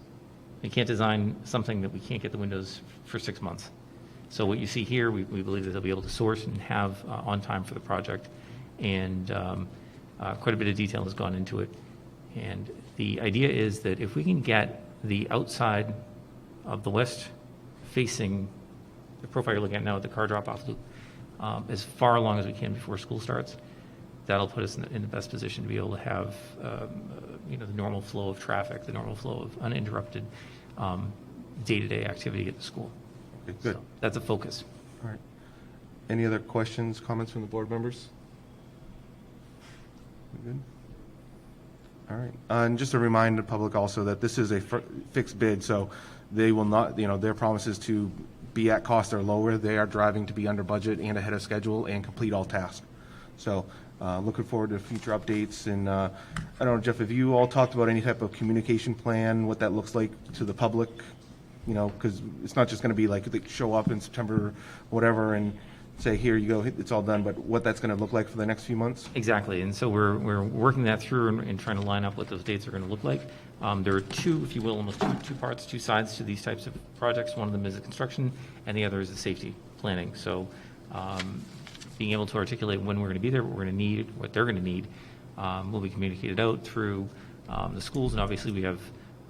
We can't design something that we can't get the windows for 6 months. So what you see here, we believe that they'll be able to source and have on time for the project. And quite a bit of detail has gone into it. And the idea is that if we can get the outside of the west-facing, the profile you're looking at now with the car drop-off loop, as far along as we can before school starts, that'll put us in the best position to be able to have, the normal flow of traffic, the normal flow of uninterrupted day-to-day activity at the school. Okay, good. So that's a focus. All right. Any other questions, comments from the board members? We good? All right. And just to remind the public also that this is a fixed bid, so they will not, their promises to be at cost or lower. They are driving to be under budget and ahead of schedule and complete all tasks. So looking forward to future updates. And I don't know, Jeff, have you all talked about any type of communication plan, what that looks like to the public? Because it's not just going to be like they show up in September, whatever, and say, here you go, it's all done, but what that's going to look like for the next few months? Exactly, and so we're working that through and trying to line up what those dates are going to look like. There are two, if you will, almost two parts, two sides to these types of projects. One of them is the construction, and the other is the safety planning. So being able to articulate when we're going to be there, what we're going to need, what they're going to need, will be communicated out through the schools, and obviously we have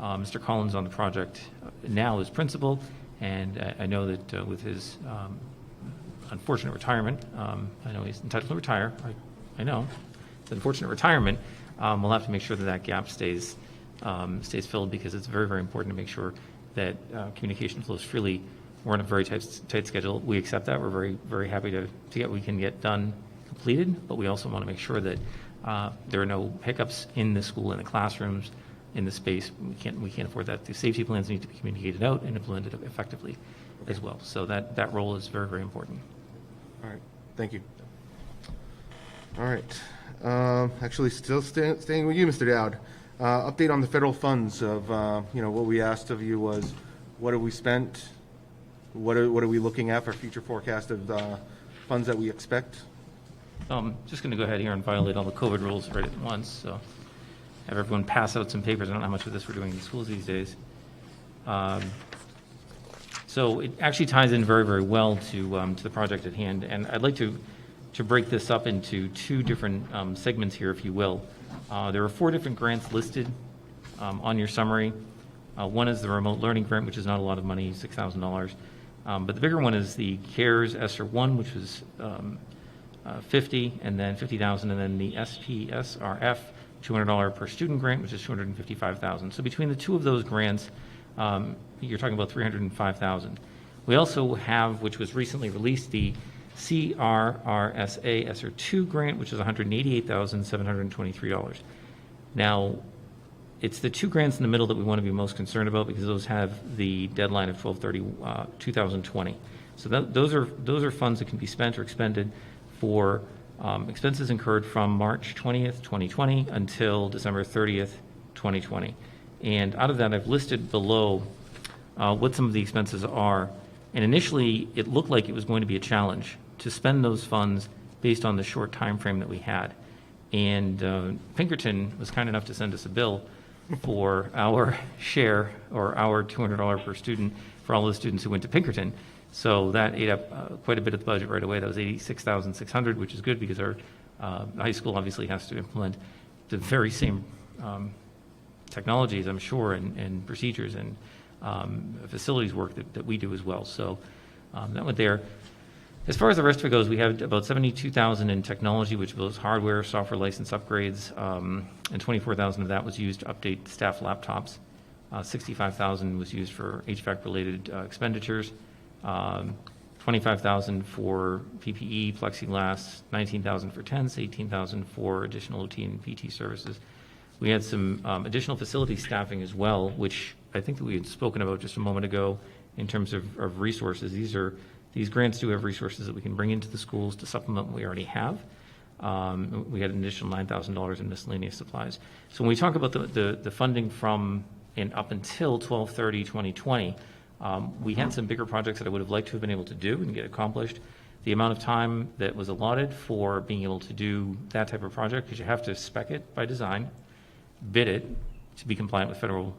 Mr. Collins on the project now as principal, and I know that with his unfortunate retirement, I know he's entitled to retire, I know, it's an unfortunate retirement, we'll have to make sure that that gap stays filled, because it's very, very important to make sure that communication flows freely. We're on a very tight schedule. We accept that. We're very, very happy to get what we can get done completed, but we also want to make sure that there are no hiccups in the school, in the classrooms, in the space. We can't afford that. The safety plans need to be communicated out and implemented effectively as well. So that role is very, very important. All right, thank you. All right, actually still staying with you, Mr. Dowd. Update on the federal funds of, what we asked of you was, what have we spent? What are we looking at for future forecast of funds that we expect? I'm just going to go ahead here and violate all the COVID rules right at once. So have everyone pass out some papers. I don't know how much of this we're doing in the schools these days. So it actually ties in very, very well to the project at hand. And I'd like to break this up into two different segments here, if you will. There are 4 different grants listed on your summary. One is the remote learning grant, which is not a lot of money, $6,000. But the bigger one is the CARES ESSER 1, which was 50, and then 50,000, and then the SPSRF $200 per student grant, which is 255,000. So between the two of those grants, you're talking about 305,000. We also have, which was recently released, the CRRSA ESSER 2 grant, which is $188,723. Now, it's the 2 grants in the middle that we want to be most concerned about, because those have the deadline of 12/30/2020. So those are funds that can be spent or expended for expenses incurred from March 20th, 2020 until December 30th, 2020. And out of that, I've listed below what some of the expenses are. And initially, it looked like it was going to be a challenge to spend those funds based on the short time frame that we had. And Pinkerton was kind enough to send us a bill for our share, or our $200 per student for all the students who went to Pinkerton. So that ate up quite a bit of the budget right away. That was $86,600, which is good, because our high school obviously has to implement the very same technologies, I'm sure, and procedures and facilities work that we do as well. So that went there. As far as the rest of it goes, we have about $72,000 in technology, which was hardware, software license upgrades, and $24,000 of that was used to update staff laptops. $65,000 was used for HVAC-related expenditures. $25,000 for PPE, plexiglass, $19,000 for tents, $18,000 for additional OT and PT services. We had some additional facility staffing as well, which I think that we had spoken about just a moment ago in terms of resources. These grants do have resources that we can bring into the schools to supplement what we already have. We had an additional $9,000 in miscellaneous supplies. So when we talk about the funding from and up until 12/30/2020, we had some bigger projects that I would have liked to have been able to do and get accomplished. The amount of time that was allotted for being able to do that type of project, because you have to spec it by design, bid it to be compliant with federal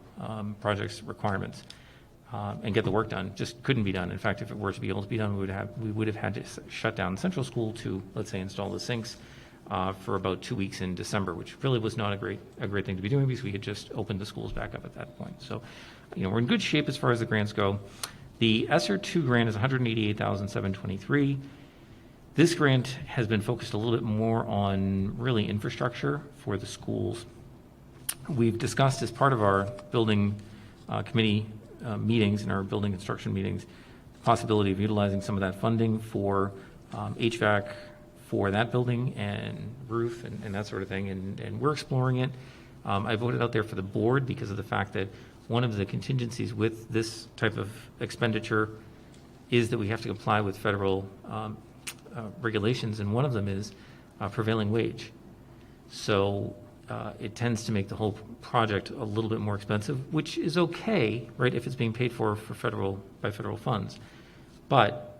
projects requirements, and get the work done, just couldn't be done. In fact, if it were to be able to be done, we would have had to shut down Central School to, let's say, install the sinks for about 2 weeks in December, which really was not a great thing to be doing because we had just opened the schools back up at that point. So, we're in good shape as far as the grants go. The ESSER 2 grant is $188,723. This grant has been focused a little bit more on really infrastructure for the schools. We've discussed as part of our building committee meetings and our building construction meetings, the possibility of utilizing some of that funding for HVAC for that building and roof and that sort of thing, and we're exploring it. I voted out there for the board because of the fact that one of the contingencies with this type of expenditure is that we have to comply with federal regulations, and one of them is prevailing wage. So it tends to make the whole project a little bit more expensive, which is okay, right, if it's being paid for by federal funds. But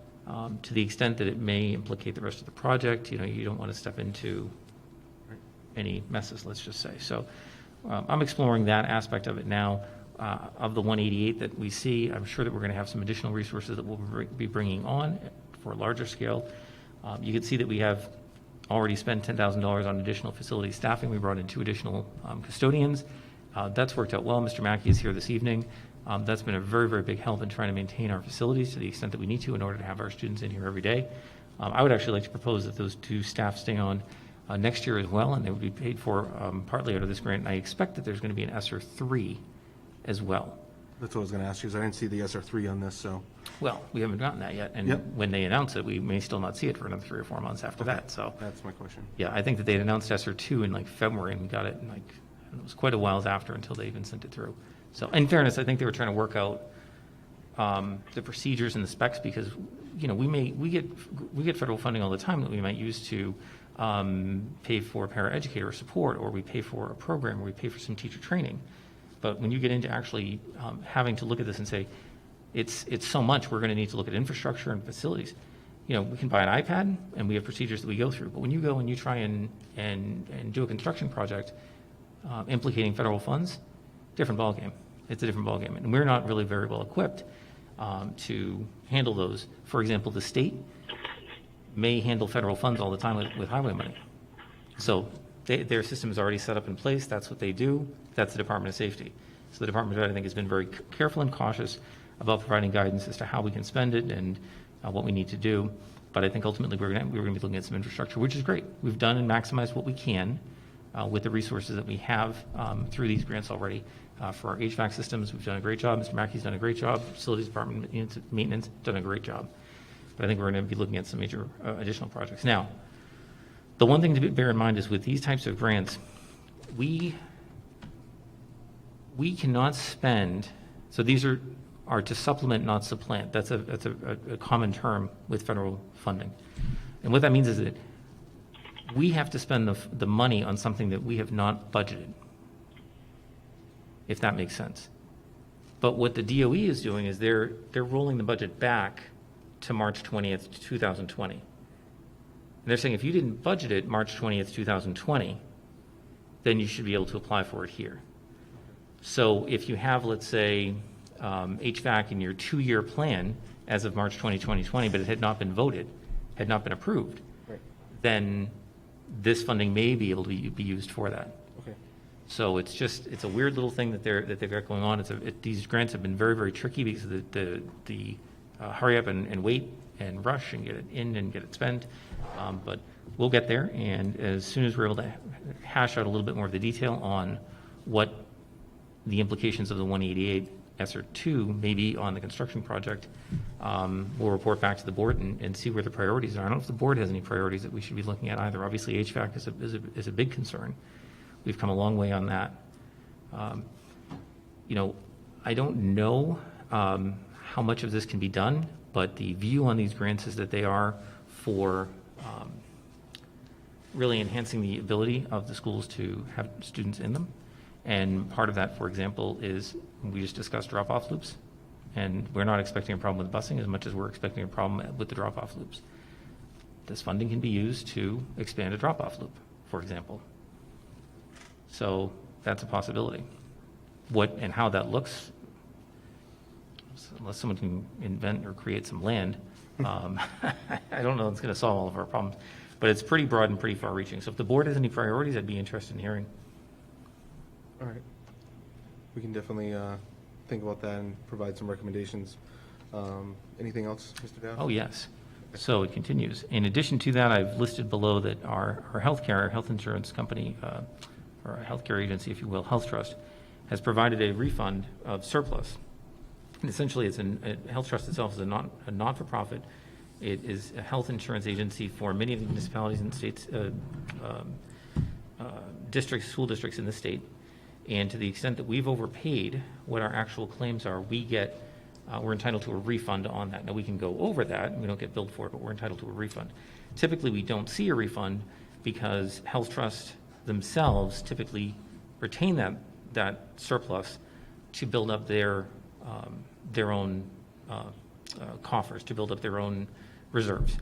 to the extent that it may implicate the rest of the project, you don't want to step into any messes, let's just say. So I'm exploring that aspect of it now. Of the 188 that we see, I'm sure that we're going to have some additional resources that we'll be bringing on for a larger scale. You can see that we have already spent $10,000 on additional facility staffing. We brought in 2 additional custodians. That's worked out well. Mr. Mackey is here this evening. That's been a very, very big help in trying to maintain our facilities to the extent that we need to in order to have our students in here every day. I would actually like to propose that those 2 staff stay on next year as well, and they would be paid for partly out of this grant. And I expect that there's going to be an ESSER 3 as well. That's what I was going to ask you, because I didn't see the ESSER 3 on this, so. Well, we haven't gotten that yet, and when they announce it, we may still not see it for another 3 or 4 months after that, so. That's my question. Yeah, I think that they had announced ESSER 2 in February, and we got it in it was quite a while after until they even sent it through. So, in fairness, I think they were trying to work out the procedures and the specs, because, we get federal funding all the time that we might use to pay for paraeducator support, or we pay for a program, or we pay for some teacher training. But when you get into actually having to look at this and say, it's so much, we're going to need to look at infrastructure and facilities. We can buy an iPad and we have procedures that we go through. But when you go and you try and do a construction project implicating federal funds, different ballgame. It's a different ballgame. And we're not really very well equipped to handle those. For example, the state may handle federal funds all the time with highway money. So their system is already set up in place. That's what they do. That's the Department of Safety. So the Department of Ed, I think, has been very careful and cautious about providing guidance as to how we can spend it and what we need to do. But I think ultimately we're going to be looking at some infrastructure, which is great. We've done and maximized what we can with the resources that we have through these grants already. For our HVAC systems, we've done a great job. Mr. Mackey's done a great job. Facilities Department maintenance done a great job. But I think we're going to be looking at some major additional projects. Now, the one thing to bear in mind is with these types of grants, we cannot spend, so these are to supplement, not supplant. That's a common term with federal funding. And what that means is that we have to spend the money on something that we have not budgeted, if that makes sense. But what the DOE is doing is they're rolling the budget back to March 20th, 2020. And they're saying if you didn't budget it March 20th, 2020, then you should be able to apply for it here. So if you have, let's say, HVAC in your 2-year plan as of March 2020, but it had not been voted, had not been approved, then this funding may be able to be used for that. Okay. So it's a weird little thing that they've got going on. These grants have been very, very tricky because of the hurry up and wait and rush and get it in and get it spent. But we'll get there, and as soon as we're able to hash out a little bit more of the detail on what the implications of the 188 ESSER 2 may be on the construction project, we'll report back to the board and see where the priorities are. I don't know if the board has any priorities that we should be looking at either. Obviously, HVAC is a big concern. We've come a long way on that. I don't know how much of this can be done, but the view on these grants is that they are for really enhancing the ability of the schools to have students in them. And part of that, for example, is we just discussed drop-off loops. And we're not expecting a problem with busing as much as we're expecting a problem with the drop-off loops. This funding can be used to expand a drop-off loop, for example. So that's a possibility. What and how that looks, unless someone can invent or create some land, I don't know it's going to solve all of our problems. But it's pretty broad and pretty far-reaching. So if the board has any priorities, I'd be interested in hearing. All right. We can definitely think about that and provide some recommendations. Anything else, Mr. Dow? Oh, yes. So it continues. In addition to that, I've listed below that our health insurance company, or a healthcare agency, if you will, Health Trust, has provided a refund of surplus. And essentially, Health Trust itself is a not-for-profit. It is a health insurance agency for many of the municipalities and states, school districts in the state. And to the extent that we've overpaid what our actual claims are, we're entitled to a refund on that. Now, we can go over that, we don't get billed for it, but we're entitled to a refund. Typically, we don't see a refund because Health Trust themselves typically retain that surplus to build up their own coffers, to build up their own reserves.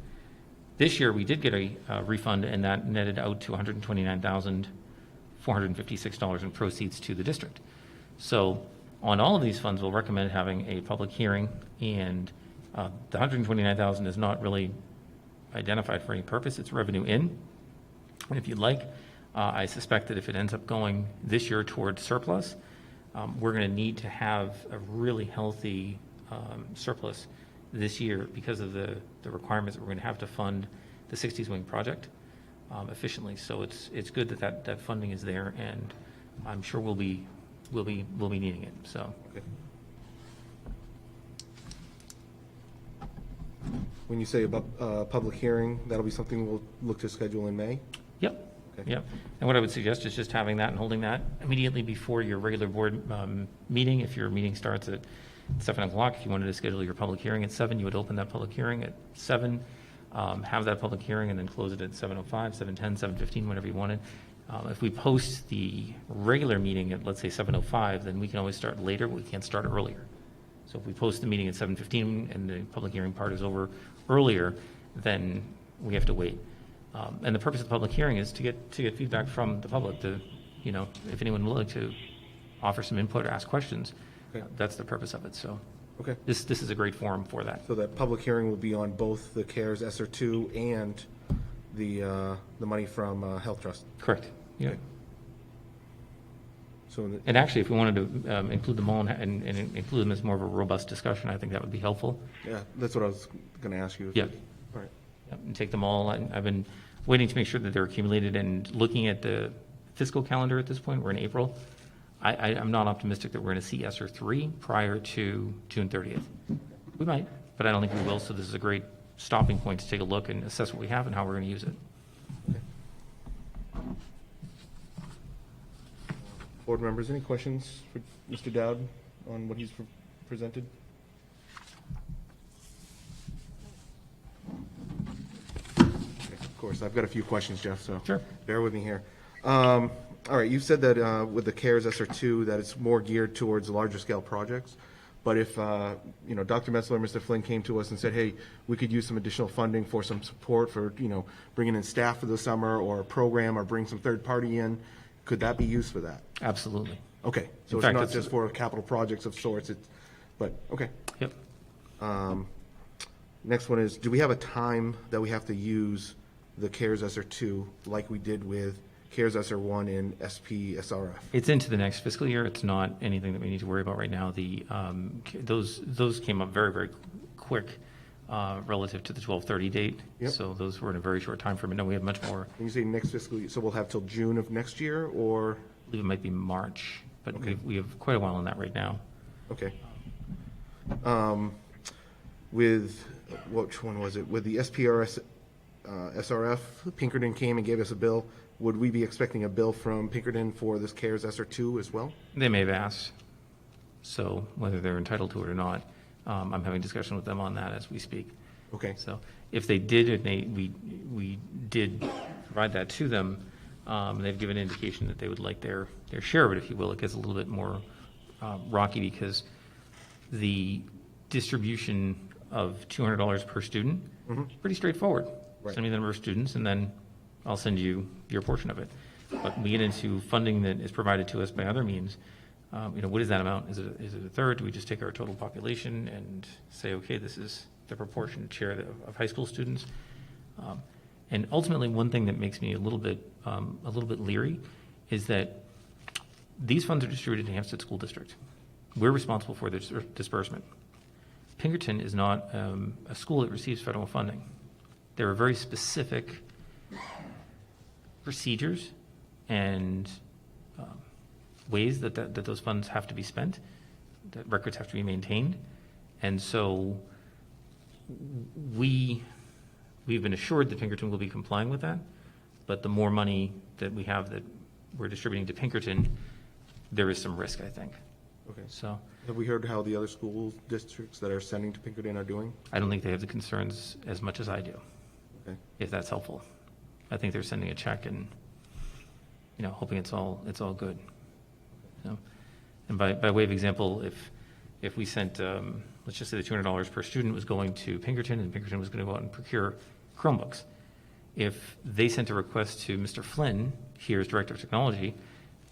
This year, we did get a refund, and that netted out to $129,456 in proceeds to the district. So on all of these funds, we'll recommend having a public hearing, and the $129,000 is not really identified for any purpose. It's revenue in. And if you'd like, I suspect that if it ends up going this year towards surplus, we're going to need to have a really healthy surplus this year because of the requirements that we're going to have to fund the 60s Wing project efficiently. So it's good that funding is there, and I'm sure we'll be needing it. So. Okay. When you say about public hearing, that'll be something we'll look to schedule in May? Yep. Okay. Yep. And what I would suggest is just having that and holding that immediately before your regular board meeting. If your meeting starts at 7 o'clock, if you wanted to schedule your public hearing at 7, you would open that public hearing at 7, have that public hearing, and then close it at 7:05, 7:10, 7:15, whenever you wanted. If we post the regular meeting at, let's say, 7:05, then we can always start later, but we can't start earlier. So if we post the meeting at 7:15 and the public hearing part is over earlier, then we have to wait. And the purpose of the public hearing is to get feedback from the public, if anyone would like to offer some input or ask questions. Okay. That's the purpose of it. So Okay. this is a great forum for that. So that public hearing will be on both the CARES ESSER 2 and the money from Health Trust. Correct. Yeah. Okay. So And actually, if we wanted to include them all and include them as more of a robust discussion, I think that would be helpful. yeah, that's what I was going to ask you. Yeah. All right. Yep, and take them all. I've been waiting to make sure that they're accumulated and looking at the fiscal calendar at this point. We're in April. I'm not optimistic that we're going to see ESSER 3 prior to June 30th. We might, but I don't think we will. So this is a great stopping point to take a look and assess what we have and how we're going to use it. Board members, any questions for Mr. Dowd on what he's presented? Okay, of course, I've got a few questions, Jeff, so Sure. bear with me here. All right, you said that with the CARES ESSER 2, that it's more geared towards larger scale projects. But if, Dr. Metzler and Mr. Flynn came to us and said, hey, we could use some additional funding for some support for, bringing in staff for the summer or a program or bring some third party in, could that be used for that? Absolutely. Okay, so In it's fact, not it's- just for capital projects of sorts, but, okay. Yep. Next one is, do we have a time that we have to use the CARES ESSER 2 like we did with CARES ESSER 1 and SPSRF? It's into the next fiscal year. It's not anything that we need to worry about right now. Those came up very, very quick relative to the 12/30 date. Yep. So those were in a very short time frame. And no, we have much more. When you say next fiscal year, so we'll have till June of next year, or? I believe it might be March, but Okay. we have quite a while on that right now. Okay. With, which one was it? With the SPRS, SRF, Pinkerton came and gave us a bill. Would we be expecting a bill from Pinkerton for this CARES ESSER 2 as well? They may have asked, so whether they're entitled to it or not, I'm having discussion with them on that as we speak. Okay. So if they did, and we did provide that to them, they've given an indication that they would like their share of it, if you will. It gets a little bit more rocky because the distribution of $200 per student is pretty straightforward. Right. Send me the number of students, and then I'll send you your portion of it. But we get into funding that is provided to us by other means. What is that amount? Is it a third? Do we just take our total population and say, okay, this is the proportionate share of high school students? And ultimately, one thing that makes me a little bit leery is that these funds are distributed to Hempstead School District. We're responsible for the disbursement. Pinkerton is not a school that receives federal funding. There are very specific procedures and ways that those funds have to be spent, that records have to be maintained. And so we've been assured that Pinkerton will be complying with that, but the more money that we have that we're distributing to Pinkerton, there is some risk, I think. Okay. So Have we heard how the other school districts that are sending to Pinkerton are doing? I don't think they have the concerns as much as I do, Okay. if that's helpful. I think they're sending a check and, hoping it's all good. And by way of example, if we sent, let's just say the $200 per student was going to Pinkerton, and Pinkerton was going to go out and procure Chromebooks. If they sent a request to Mr. Flynn, here as Director of Technology,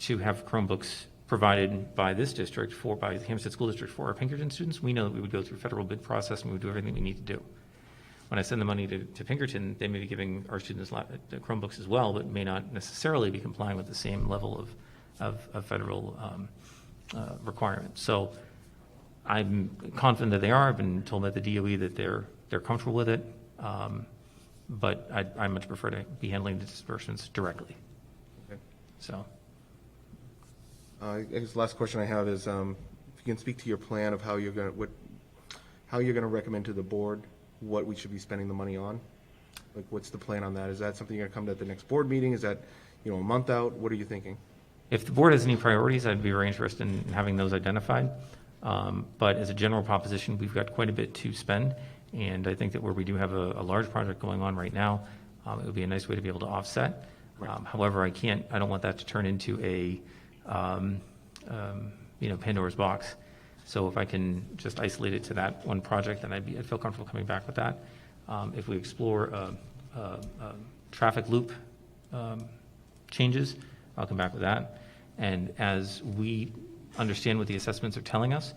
to have Chromebooks provided by this district, by the Hempstead School District for our Pinkerton students, we know that we would go through federal bid process and we would do everything we need to do. When I send the money to Pinkerton, they may be giving our students Chromebooks as well, but may not necessarily be complying with the same level of federal requirements. So I'm confident that they are. I've been told by the DOE that they're comfortable with it, but I much prefer to be handling the disbursements directly. Okay. So. I guess the last question I have is, if you can speak to your plan of how you're going to recommend to the board what we should be spending the money on? Like, what's the plan on that? Is that something you're going to come to at the next board meeting? Is that, a month out? What are you thinking? If the board has any priorities, I'd be very interested in having those identified. But as a general proposition, we've got quite a bit to spend, and I think that where we do have a large project going on right now, it would be a nice way to be able to offset. However, I don't want that to turn into a Pandora's box. So if I can just isolate it to that one project, then I'd feel comfortable coming back with that. If we explore traffic loop changes, I'll come back with that. And as we understand what the assessments are telling us,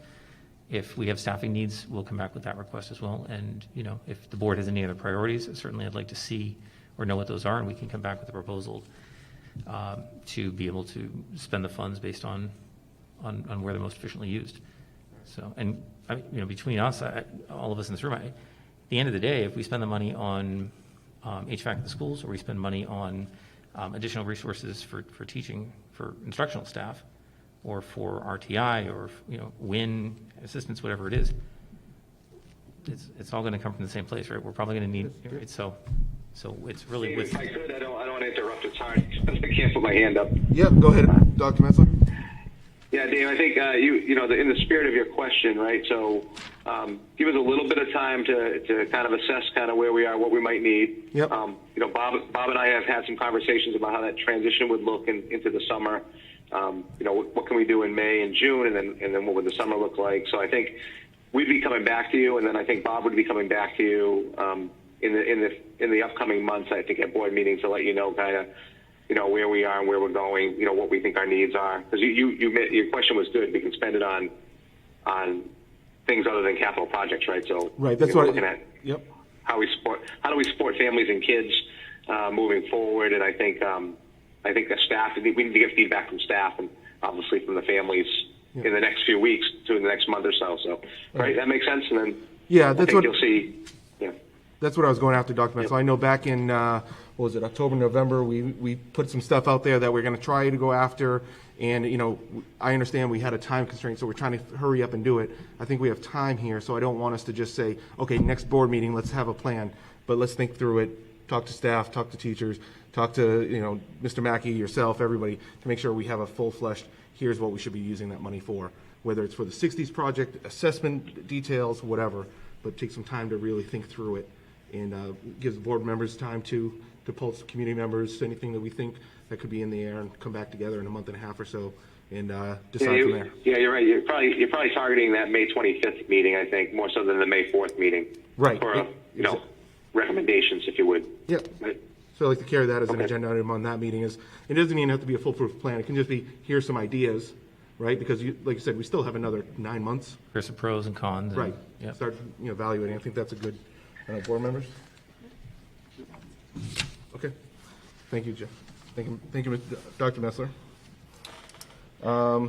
if we have staffing needs, we'll come back with that request as well. And if the board has any other priorities, certainly I'd like to see or know what those are, and we can come back with a proposal to be able to spend the funds based on where they're most efficiently used. So, and between us, all of us in this room, at the end of the day, if we spend the money on HVAC at the schools, or we spend money on additional resources for teaching, for instructional staff, or for RTI, or WIN assistance, whatever it is, it's all going to come from the same place, right? We're probably going to need, right? So it's really with. If I could, I don't want to interrupt. It's hard. I can't put my hand up. Yeah, go ahead, Dr. Metzler. Yeah, Dave, I think in the spirit of your question, right? So give us a little bit of time to kind of assess kind of where we are, what we might need. Yep. Bob and I have had some conversations about how that transition would look into the summer. What can we do in May and June, and then what would the summer look like? So I think we'd be coming back to you, and then I think Bob would be coming back to you in the upcoming months. I think at board meetings to let you know kind of where we are and where we're going. What we think our needs are, because your question was good. We can spend it on things other than capital projects, right? So right, that's we're what. looking at. Yep. How do we support families and kids moving forward? And I think I think the staff, we need to get feedback from staff and obviously from the families in the next few weeks to the next month or so. So, right, that makes sense. And then Yeah, I that's think what you'll see. Yeah. That's what I was going after, Dr. Metz. So I know back in, what was it, October, November, we put some stuff out there that we're going to try to go after. And, you know, I understand we had a time constraint, so we're trying to hurry up and do it. I think we have time here, so I don't want us to just say, okay, next board meeting, let's have a plan. But let's think through it, talk to staff, talk to teachers, talk to, you know, Mr. Mackey, yourself, everybody, to make sure we have a full-fleshed, here's what we should be using that money for. Whether it's for the 60s project, assessment details, whatever, but take some time to really think through it. And gives board members time to pulse community members, anything that we think that could be in the air, and come back together in a month and a half or so and decide from there. Yeah, you're right. You're probably targeting that May 25th meeting, I think, more so than the May 4th meeting. Right. For, recommendations, if you would. Yeah. Right. So I'd like to carry that as an Okay. agenda item on that meeting. It doesn't even have to be a foolproof plan. It can just be, here's some ideas, right? Because like you said, we still have another 9 months. Here's the pros and cons. and- Right. Yep. Start, evaluating. I think that's a good, board members? Okay. Thank you, Jeff. Thank you, Dr. Metzler.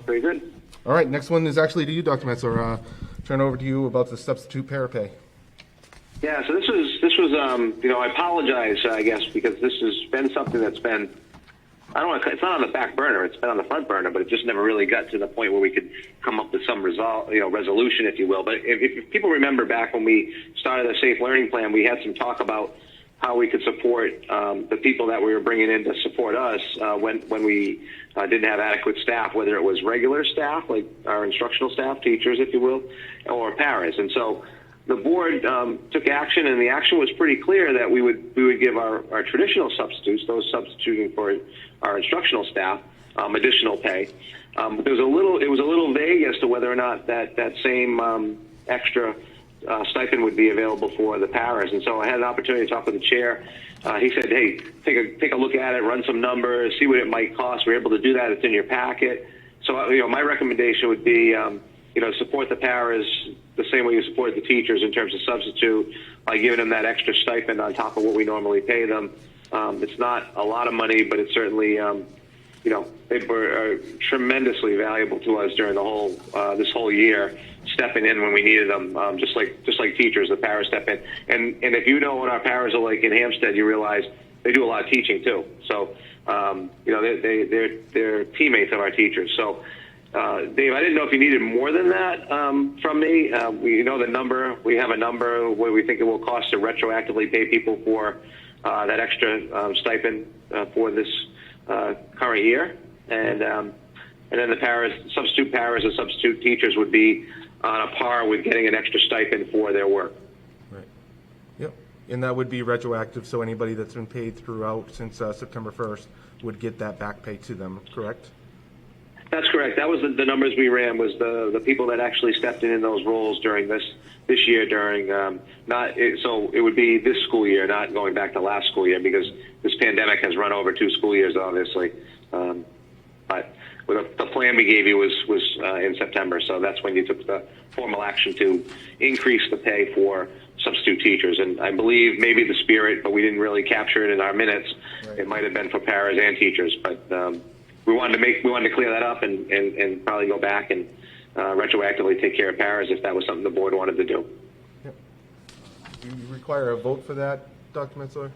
Very good. All right, next one is actually to you, Dr. Metzler. Turn over to you about the substitute parapay. Yeah, so this was I apologize, I guess, because this has been something that's been, it's not on the back burner, it's been on the front burner, but it just never really got to the point where we could come up with some resolution, if you will. But if people remember back when we started the Safe Learning Plan, we had some talk about how we could support the people that we were bringing in to support us when we didn't have adequate staff, whether it was regular staff, like our instructional staff, teachers, if you will, or paras. And so the board took action, and the action was pretty clear that we would give our traditional substitutes, those substituting for our instructional staff, additional pay. But it was a little vague as to whether or not that same extra stipend would be available for the paras. And so I had an opportunity to talk with the chair. He said, hey, take a look at it, run some numbers, see what it might cost. We're able to do that. It's in your packet. So, my recommendation would be, support the paras the same way you support the teachers in terms of substitute by giving them that extra stipend on top of what we normally pay them. It's not a lot of money, but it's certainly, they were tremendously valuable to us during this whole year, stepping in when we needed them, just like teachers, the paras step in. And if you know what our paras are like in Hampstead, you realize they do a lot of teaching too. So, they're teammates of our teachers. So, Dave, I didn't know if you needed more than that from me. We know the number. We have a number what we think it will cost to retroactively pay people for that extra stipend for this current year, and then the substitute paras and substitute teachers would be on a par with getting an extra stipend for their work. Right. Yep. And that would be retroactive, so anybody that's been paid throughout since September 1st would get that back pay to them, correct? That's correct. That was the numbers we ran, was the people that actually stepped in those roles during this year during so it would be this school year, not going back to last school year, because this pandemic has run over 2 school years, obviously. But the plan we gave you was in September, so that's when you took the formal action to increase the pay for substitute teachers. And I believe maybe the spirit, but we didn't really capture it in our minutes. Right. It might have been for paras and teachers, but we wanted to clear that up and probably go back and retroactively take care of paras if that was something the board wanted to do. Yep. Do you require a vote for that, Dr. Metzler?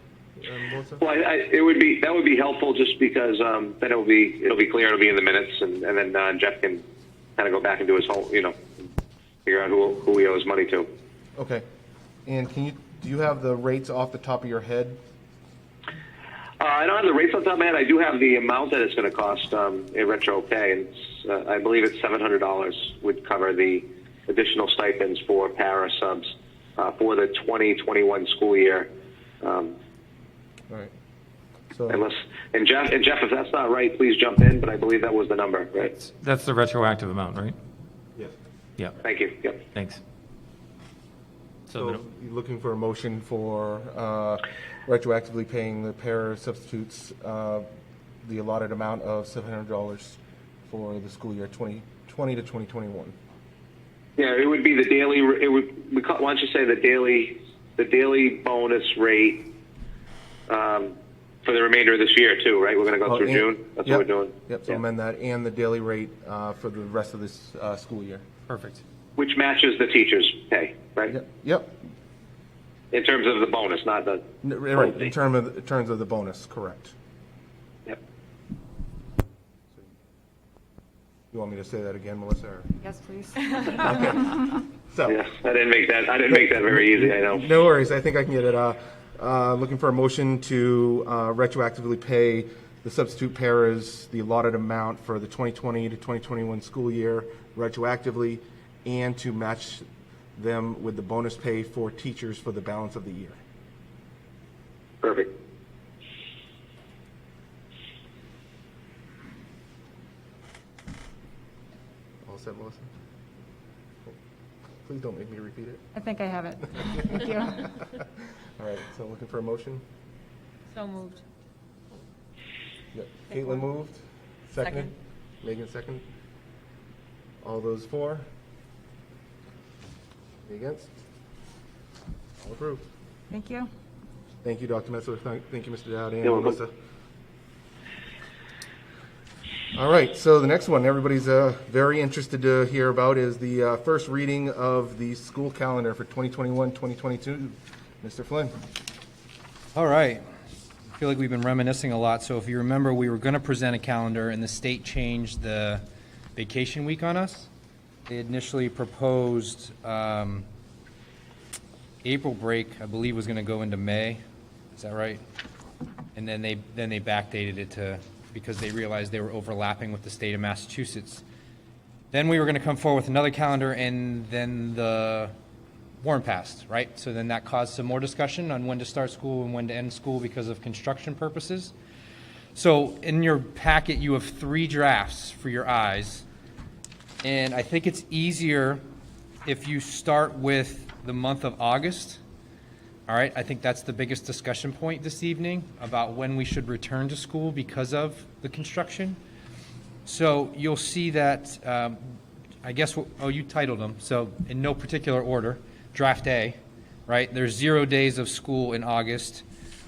Melissa? Well, that would be helpful, just because then it'll be clear, it'll be in the minutes, and then Jeff can kind of go back and do his whole, figure out who he owes money to. Okay. And do you have the rates off the top of your head? I don't have the rates on top of my head. I do have the amount that it's going to cost in retro pay, and I believe it's $700 would cover the additional stipends for para subs for the 2021 school year. All right. So And Jeff, if that's not right, please jump in. But I believe that was the number, right? That's the retroactive amount, right? yes. Yeah. Thank you. Yep. Thanks. So you're looking for a motion for retroactively paying the para substitutes the allotted amount of $700 for the school year 2020 to 2021. Yeah, it would be the daily. Why don't you say the daily bonus rate from for the remainder of this year too, right? We're going to go Oh, through and- June. That's yep, what we're doing. Yep, so Yeah. amend that, and the daily rate for the rest of this school year. Perfect. Which matches the teacher's pay, right? Yep, In terms of the bonus, not the. right, in terms of the bonus, correct. Yep. You want me to say that again, Melissa? Or? Yes, please. Okay. So, Yeah, I didn't make that very easy, I know. no worries, I think I can get it. Looking for a motion to retroactively pay the substitute paras the allotted amount for the 2020 to 2021 school year retroactively, and to match them with the bonus pay for teachers for the balance of the year. Perfect. All set, Melissa? Please don't make me repeat it. I think I have it. Thank you. All right, so looking for a motion? So moved. Yep. Caitlin moved. Seconded. Megan second. All those for? Any against? All approved. Thank you. Thank you, Dr. Metzler. Thank you, Mr. Dowd and You're welcome. Melissa. All right, so the next one everybody's very interested to hear about is the first reading of the school calendar for 2021-2022. Mr. Flynn. All right. I feel like we've been reminiscing a lot. So if you remember, we were going to present a calendar, and the state changed the vacation week on us. They initially proposed April break, I believe, was going to go into May. Is that right? And then they backdated it to, because they realized they were overlapping with the state of Massachusetts. Then we were going to come forward with another calendar, and then the warrant passed, right? So then that caused some more discussion on when to start school and when to end school because of construction purposes. So in your packet, you have 3 drafts for your eyes. And I think it's easier if you start with the month of August. All right, I think that's the biggest discussion point this evening about when we should return to school because of the construction. So you'll see that, I guess, you titled them. So in no particular order, Draft A, right? There's 0 days of school in August.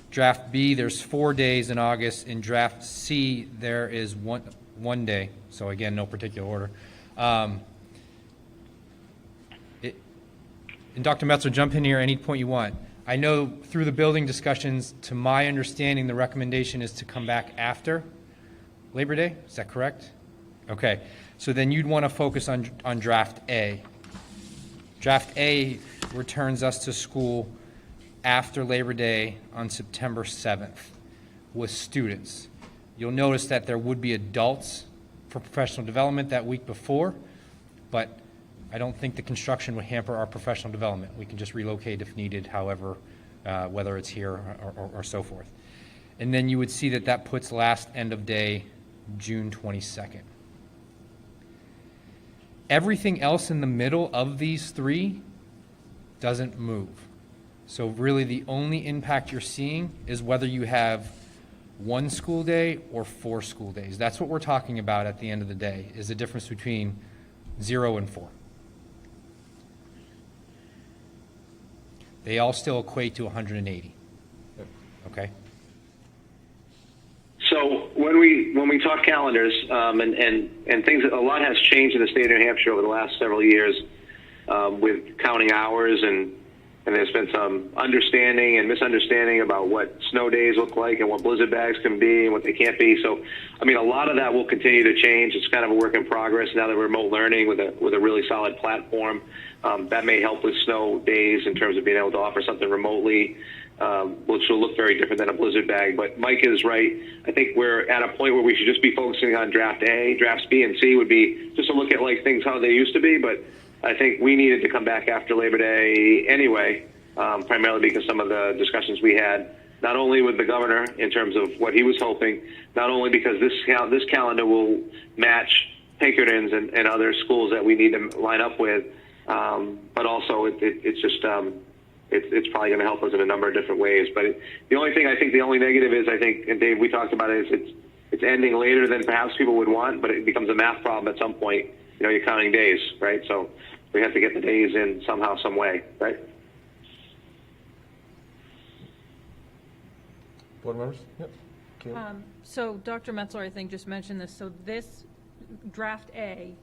Draft B, there's 4 days in August. In Draft C, there is one day. So again, no particular order. And Dr. Metzler, jump in here any point you want. I know through the building discussions, to my understanding, the recommendation is to come back after Labor Day. Is that correct? Okay. So then you'd want to focus on Draft A. Draft A returns us to school after Labor Day on September 7th with students. You'll notice that there would be adults for professional development that week before, but I don't think the construction would hamper our professional development. We can just relocate if needed, however, whether it's here or so forth. And then you would see that that puts last end of day June 22nd. Everything else in the middle of these 3 doesn't move. So really the only impact you're seeing is whether you have 1 school day or 4 school days. That's what we're talking about at the end of the day, is the difference between 0 and 4. They all still equate to 180. Okay? So when we talk calendars, and things, a lot has changed in the state of New Hampshire over the last several years with counting hours, and there's been some understanding and misunderstanding about what snow days look like and what blizzard bags can be and what they can't be. So, I mean, a lot of that will continue to change. It's kind of a work in progress now that we're remote learning with a really solid platform. That may help with snow days in terms of being able to offer something remotely, which will look very different than a blizzard bag. But Mike is right. I think we're at a point where we should just be focusing on Draft A. Drafts B and C would be just to look at like things how they used to be. But I think we needed to come back after Labor Day anyway, primarily because some of the discussions we had, not only with the governor in terms of what he was hoping, not only because this calendar will match Pinkerton's and other schools that we need to line up with, but also it's just it's probably going to help us in a number of different ways. But the only thing I think, the only negative is, I think, and Dave, we talked about it, is it's ending later than perhaps people would want, but it becomes a math problem at some point. You know, you're counting days, right? So we have to get the days in somehow, some way, right? Board members? Yep. So Dr. Metzler, I think, just mentioned this. So this draft A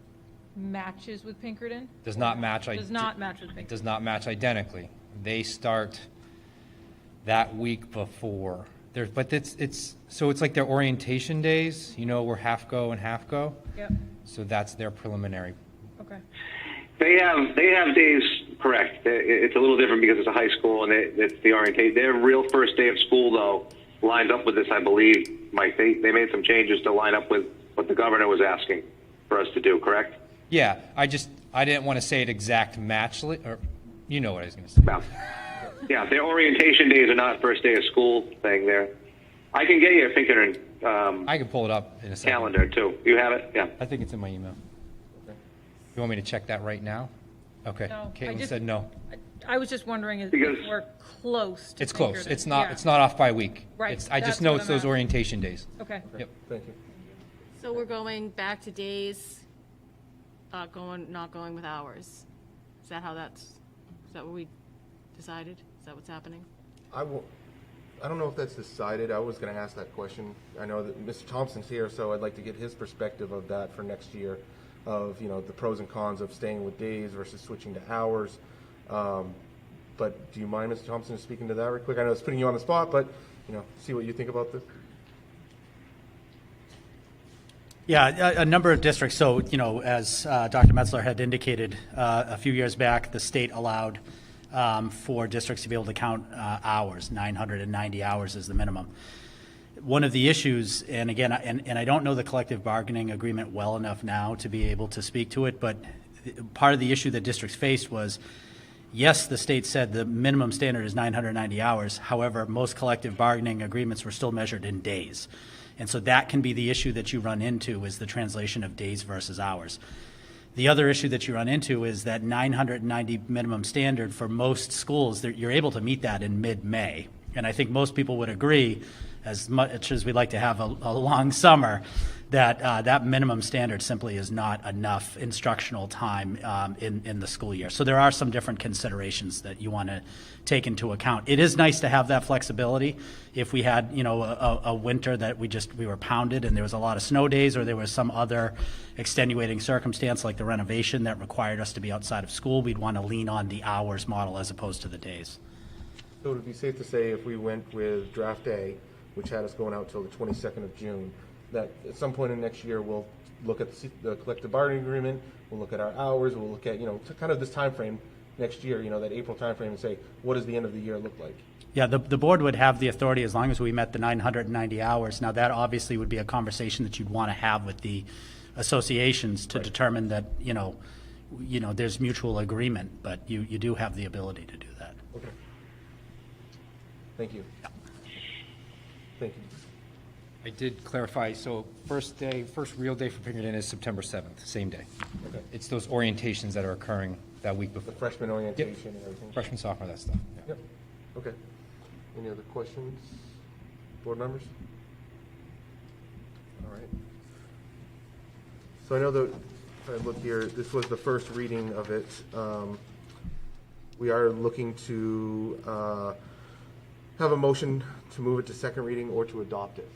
matches with Pinkerton? Does not match. Does not match with It Pinkerton. does not match identically. They start that week before. But it's like their orientation days, you know, where half go and half go. Yep, So that's their preliminary. okay. They have days, correct. It's a little different because it's a high school and it's the orientation. Their real first day of school, though, lines up with this, I believe, Mike. They made some changes to line up with what the governor was asking for us to do, correct? Yeah, I didn't want to say it exact match, or you know what I was going to say. Yeah. Yeah, their orientation days are not first day of school thing there. I can get you a Pinkerton I can pull it up in a second. calendar, too. You have it? Yeah. I think it's in my email. You want me to check that right now? Okay. No, Caitlin said no. I was just wondering if Because- we're close to It's close. Pinkerton. It's not. Yeah. It's not off by a week. Right, I just that's know what it's I'm those asking. orientation days. Okay. Yep. Thank you. So we're going back to days, not going with hours. Is that what we decided? Is that what's happening? I don't know if that's decided. I was going to ask that question. I know that Mr. Thompson's here, so I'd like to get his perspective of that for next year, of, you know, the pros and cons of staying with days versus switching to hours. But do you mind, Mr. Thompson, speaking to that real quick? I know it's putting you on the spot, but, you know, see what you think about this. Yeah, a number of districts. So, you know, as Dr. Metzler had indicated a few years back, the state allowed for districts to be able to count hours. 990 hours is the minimum. One of the issues, and again, and I don't know the collective bargaining agreement well enough now to be able to speak to it, but part of the issue that districts faced was, yes, the state said the minimum standard is 990 hours. However, most collective bargaining agreements were still measured in days. And so that can be the issue that you run into, is the translation of days versus hours. The other issue that you run into is that 990 minimum standard for most schools, you're able to meet that in mid-May. And I think most people would agree, as much as we'd like to have a long summer, that that minimum standard simply is not enough instructional time in the school year. So there are some different considerations that you want to take into account. It is nice to have that flexibility. If we had, you know, a winter that we were pounded and there was a lot of snow days, or there was some other extenuating circumstance like the renovation that required us to be outside of school, we'd want to lean on the hours model as opposed to the days. So it would be safe to say if we went with draft A, which had us going out till the 22nd of June, that at some point in next year, we'll look at the collective bargaining agreement, we'll look at our hours, we'll look at, you know, kind of this time frame next year, you know, that April time frame, and say, what does the end of the year look like? Yeah, the board would have the authority as long as we met the 990 hours. Now, that obviously would be a conversation that you'd want to have with the associations to determine that, you know, there's mutual agreement, but you do have the ability to do that. Okay. Thank you. Thank you. I did clarify. So first real day for Pinkerton is September 7th, same day. Okay. It's those orientations that are occurring that week The before. freshman orientation and everything? Freshman, sophomore, that stuff. Yeah. Yep. Okay. Any other questions, board members? All right. So I know that, if I look here, this was the first reading of it. We are looking to have a motion to move it to second reading or to adopt it.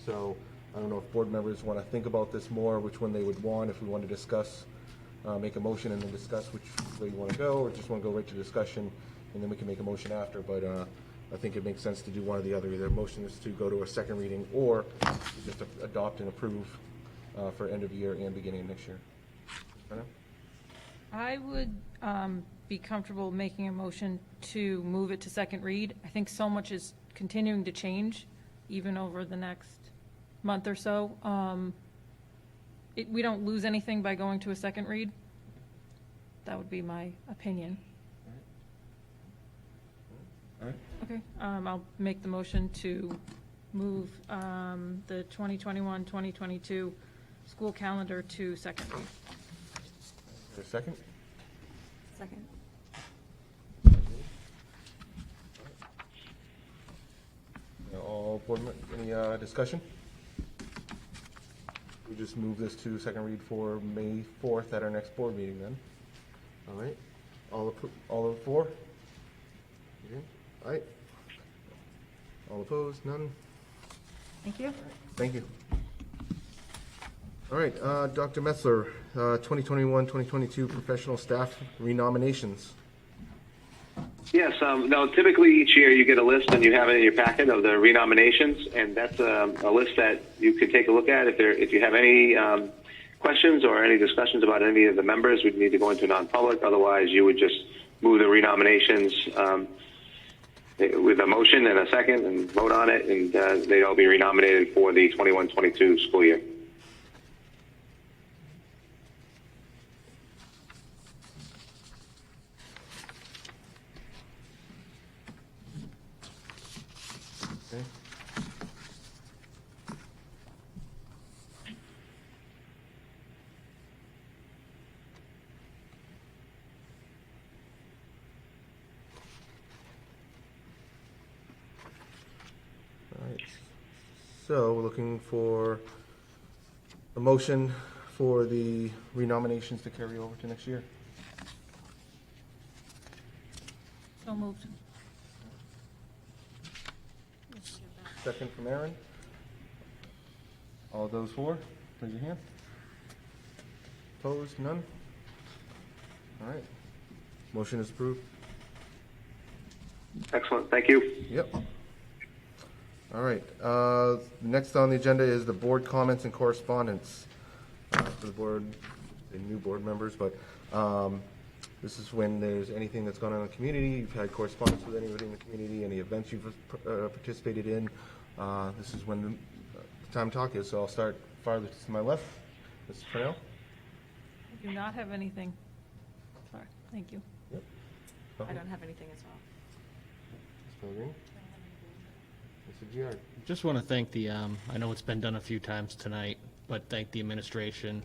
So I don't know if board members want to think about this more, which one they would want, if we want to discuss, make a motion and then discuss which way you want to go, or just want to go right to discussion, and then we can make a motion after. But I think it makes sense to do one or the other. Either a motion is to go to a second reading, or just adopt and approve for end of year and beginning of next year. Brenna? I would be comfortable making a motion to move it to second read. I think so much is continuing to change, even over the next month or so. We don't lose anything by going to a second read. That would be my opinion. All right. Okay, I'll make the motion to move the 2021-2022 school calendar to second read. Is there a second? Second. All board any discussion? We just move this to second read for May 4th at our next board meeting then. All right. All of four? Okay. All right. All opposed? None? Thank you. Thank you. All right, Dr. Metzler, 2021-2022 professional staff renominations. Yes, no, typically each year you get a list and you have it in your packet of the renominations, and that's a list that you could take a look at. If you have any questions or any discussions about any of the members, we'd need to go into non-public. Otherwise, you would just move the renominations with a motion and a second and vote on it, and they'd all be renominated for the 21-22 school year. Okay. All right. So we're looking for a motion for the renominations to carry over to next year. So moved. Second from Aaron. All those for, raise your hand. Opposed, none? All right. Motion is approved. Excellent, thank you. Yep. All right. Next on the agenda is the board comments and correspondence for the board and new board members, but this is when there's anything that's gone on in the community. You've had correspondence with anybody in the community, any events you've participated in. This is when the time to talk is. So I'll start farther to my left. Mrs. Purnell. I do not have anything. Sorry, thank you. Yep. I don't have anything as well. Ms. Pellegrini. Mr. Giard. Just want to thank I know it's been done a few times tonight, but thank the administration,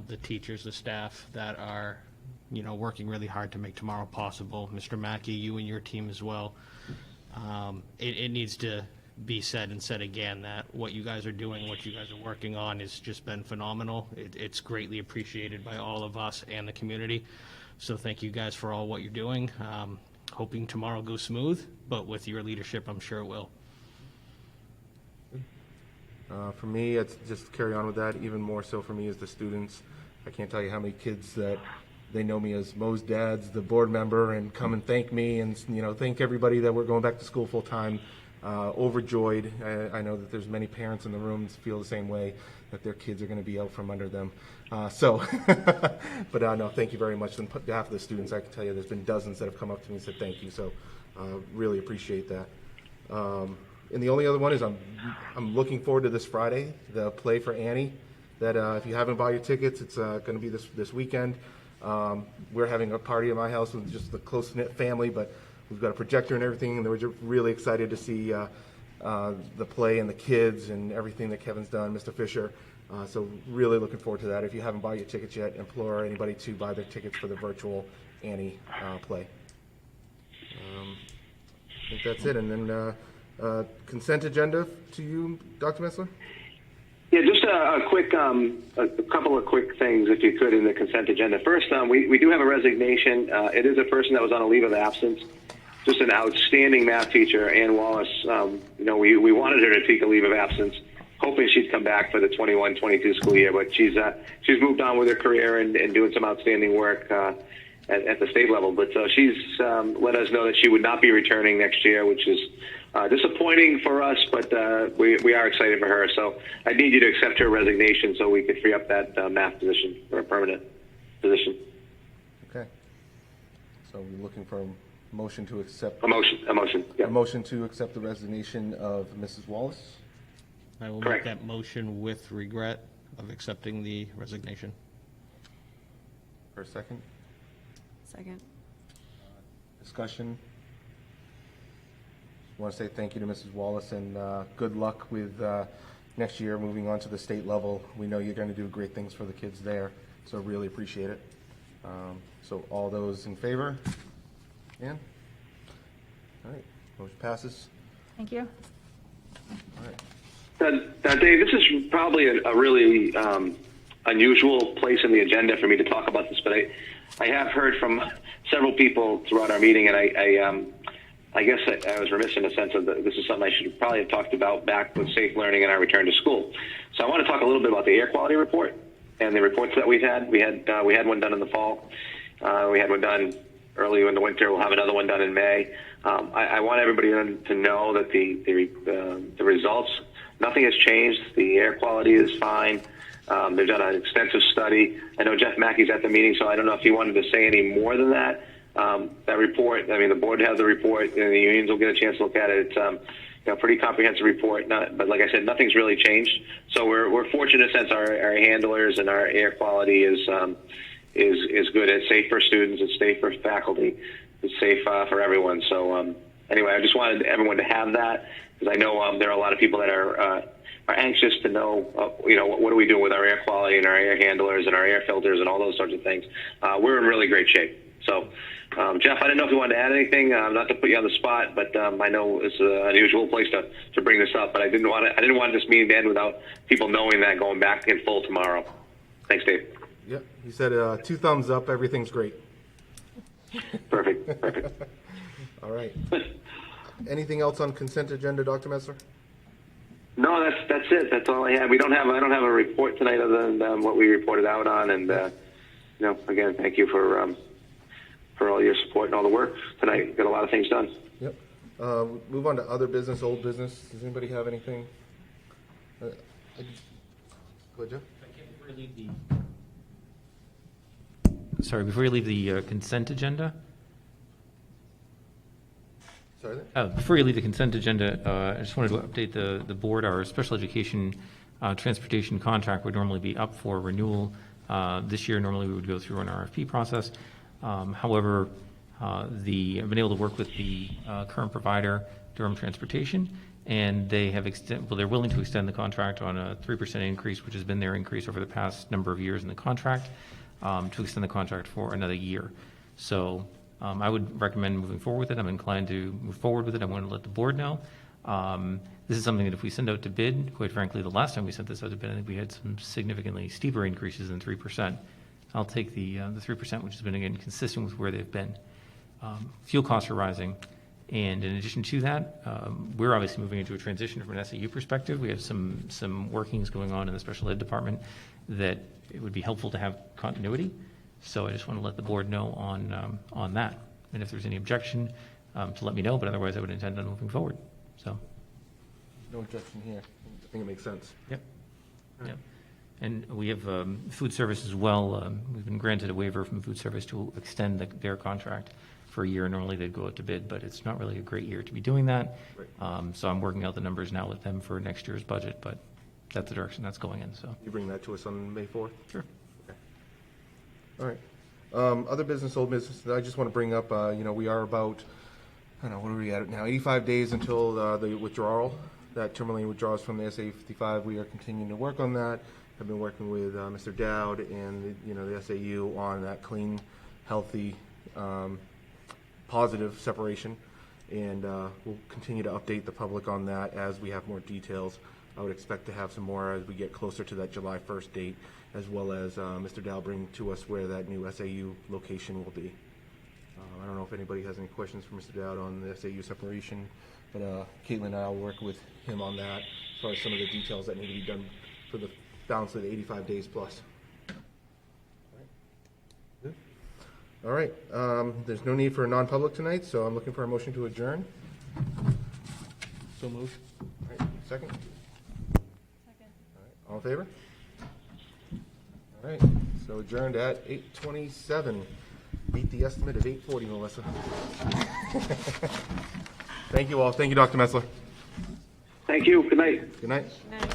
the teachers, the staff that are, working really hard to make tomorrow possible. Mr. Mackey, you and your team as well. It needs to be said and said again that what you guys are doing, what you guys are working on has just been phenomenal. It's greatly appreciated by all of us and the community. So thank you guys for all what you're doing. Hoping tomorrow goes smooth, but with your leadership, I'm sure it will. For me, it's just carry on with that. Even more so for me as the students. I can't tell you how many kids that they know me as Mo's dad's, the board member, and come and thank me and thank everybody that we're going back to school full time. Overjoyed. I know that there's many parents in the room that feel the same way, that their kids are going to be out from under them. But no, thank you very much. On behalf of the students, I can tell you there's been dozens that have come up to me and said thank you. So really appreciate that. And the only other one is I'm looking forward to this Friday, the play for Annie. That if you haven't bought your tickets, it's going to be this weekend. We're having a party at my house with just the close-knit family, but we've got a projector and everything, and we're just really excited to see the play and the kids and everything that Kevin's done, Mr. Fisher. So really looking forward to that. If you haven't bought your tickets yet, implore anybody to buy their tickets for the virtual Annie play. I think that's it. And then consent agenda to you, Dr. Metzler? Yeah, just a couple of quick things, if you could, in the consent agenda. First, we do have a resignation. It is a person that was on a leave of absence. Just an outstanding math teacher, Ann Wallace. We wanted her to take a leave of absence, hoping she'd come back for the 21-22 school year, but she's moved on with her career and doing some outstanding work at the state level. But she's let us know that she would not be returning next year, which is disappointing for us, but we are excited for her. So I need you to accept her resignation so we could free up that math position for a permanent position. Okay. So we're looking for a motion to accept. A motion. Yeah. A motion to accept the resignation of Mrs. Wallace. I will Correct. make that motion with regret of accepting the resignation. For a second. Second. Discussion. I want to say thank you to Mrs. Wallace and good luck with next year moving on to the state level. We know you're going to do great things for the kids there, so really appreciate it. So all those in favor? Ann? All right, motion passes. Thank you. All right. Dave, this is probably a really unusual place in the agenda for me to talk about this, but I have heard from several people throughout our meeting, and I guess I was remiss in the sense of this is something I should probably have talked about back with safe learning and our return to school. So I want to talk a little bit about the air quality report and the reports that we've had. We had one done in the fall. We had one done early in the winter. We'll have another one done in May. I want everybody to know that the results, nothing has changed. The air quality is fine. They've done an extensive study. I know Jeff Mackey's at the meeting, so I don't know if he wanted to say any more than that. That report, I mean, the board has the report, and the unions will get a chance to look at it. It's a pretty comprehensive report, but like I said, nothing's really changed. So we're fortunate since our handlers and our air quality is good. It's safe for students. It's safe for faculty. It's safe for everyone. So anyway, I just wanted everyone to have that because I know there are a lot of people that are anxious to know, what are we doing with our air quality and our air handlers and our air filters and all those sorts of things. We're in really great shape. So, Jeff, I didn't know if you wanted to add anything, not to put you on the spot, but I know it's an unusual place to bring this up, but I didn't want this meeting to end without people knowing that going back in full tomorrow. Thanks, Dave. Yep, he said 2 thumbs up, everything's great. Perfect. All right. Anything else on consent agenda, Dr. Metzler? No, that's it. That's all I have. I don't have a report tonight other than what we reported out on, and again, thank you for all your support and all the work tonight. Got a lot of things done. Yep. Move on to other business, old business. Does anybody have anything? Go ahead, Jeff. Sorry, before you leave the consent agenda. Sorry? Before you leave the consent agenda, I just wanted to update the board. Our special education transportation contract would normally be up for renewal this year. Normally we would go through an RFP process. However, I've been able to work with the current provider, Durham Transportation, and they're willing to extend the contract on a 3% increase, which has been their increase over the past number of years in the contract, to extend the contract for another year. So I would recommend moving forward with it. I'm inclined to move forward with it. I want to let the board know. This is something that if we send out to bid, quite frankly, the last time we sent this out to bid, I think we had some significantly steeper increases than 3%. I'll take the 3%, which has been, again, consistent with where they've been. Fuel costs are rising. And in addition to that, we're obviously moving into a transition from an SAU perspective. We have some workings going on in the special ed department that it would be helpful to have continuity. So I just want to let the board know on that. And if there's any objection, to let me know, but otherwise I would intend on moving forward. So. No objection here. I think it makes sense. Yep. Yep. And we have food service as well. We've been granted a waiver from food service to extend their contract for a year. Normally they'd go out to bid, but it's not really a great year to be doing that. Right. So I'm working out the numbers now with them for next year's budget, but that's the direction that's going in. So you bring that to us on May 4th? Sure. Okay. All right. Other business, old business that I just want to bring up, we are about, I don't know, what are we at now? 85 days until the withdrawal, that Tourmaline withdraws from the SA 55. We are continuing to work on that. I've been working with Mr. Dowd and the SAU on that clean, healthy, positive separation, and we'll continue to update the public on that as we have more details. I would expect to have some more as we get closer to that July 1st date, as well as Mr. Dowd bring to us where that new SAU location will be. I don't know if anybody has any questions for Mr. Dowd on the SAU separation, but Caitlin and I will work with him on that as far as some of the details that need to be done for the balance of the 85 days plus. All right. There's no need for a non-public tonight, so I'm looking for a motion to adjourn. So moved. All right. Second? Second. All right. All in favor? All right. So adjourned at 8:27. Beat the estimate of 8:40, Melissa. Thank you all. Thank you, Dr. Metzler. Thank you. Good night. Good night. Night.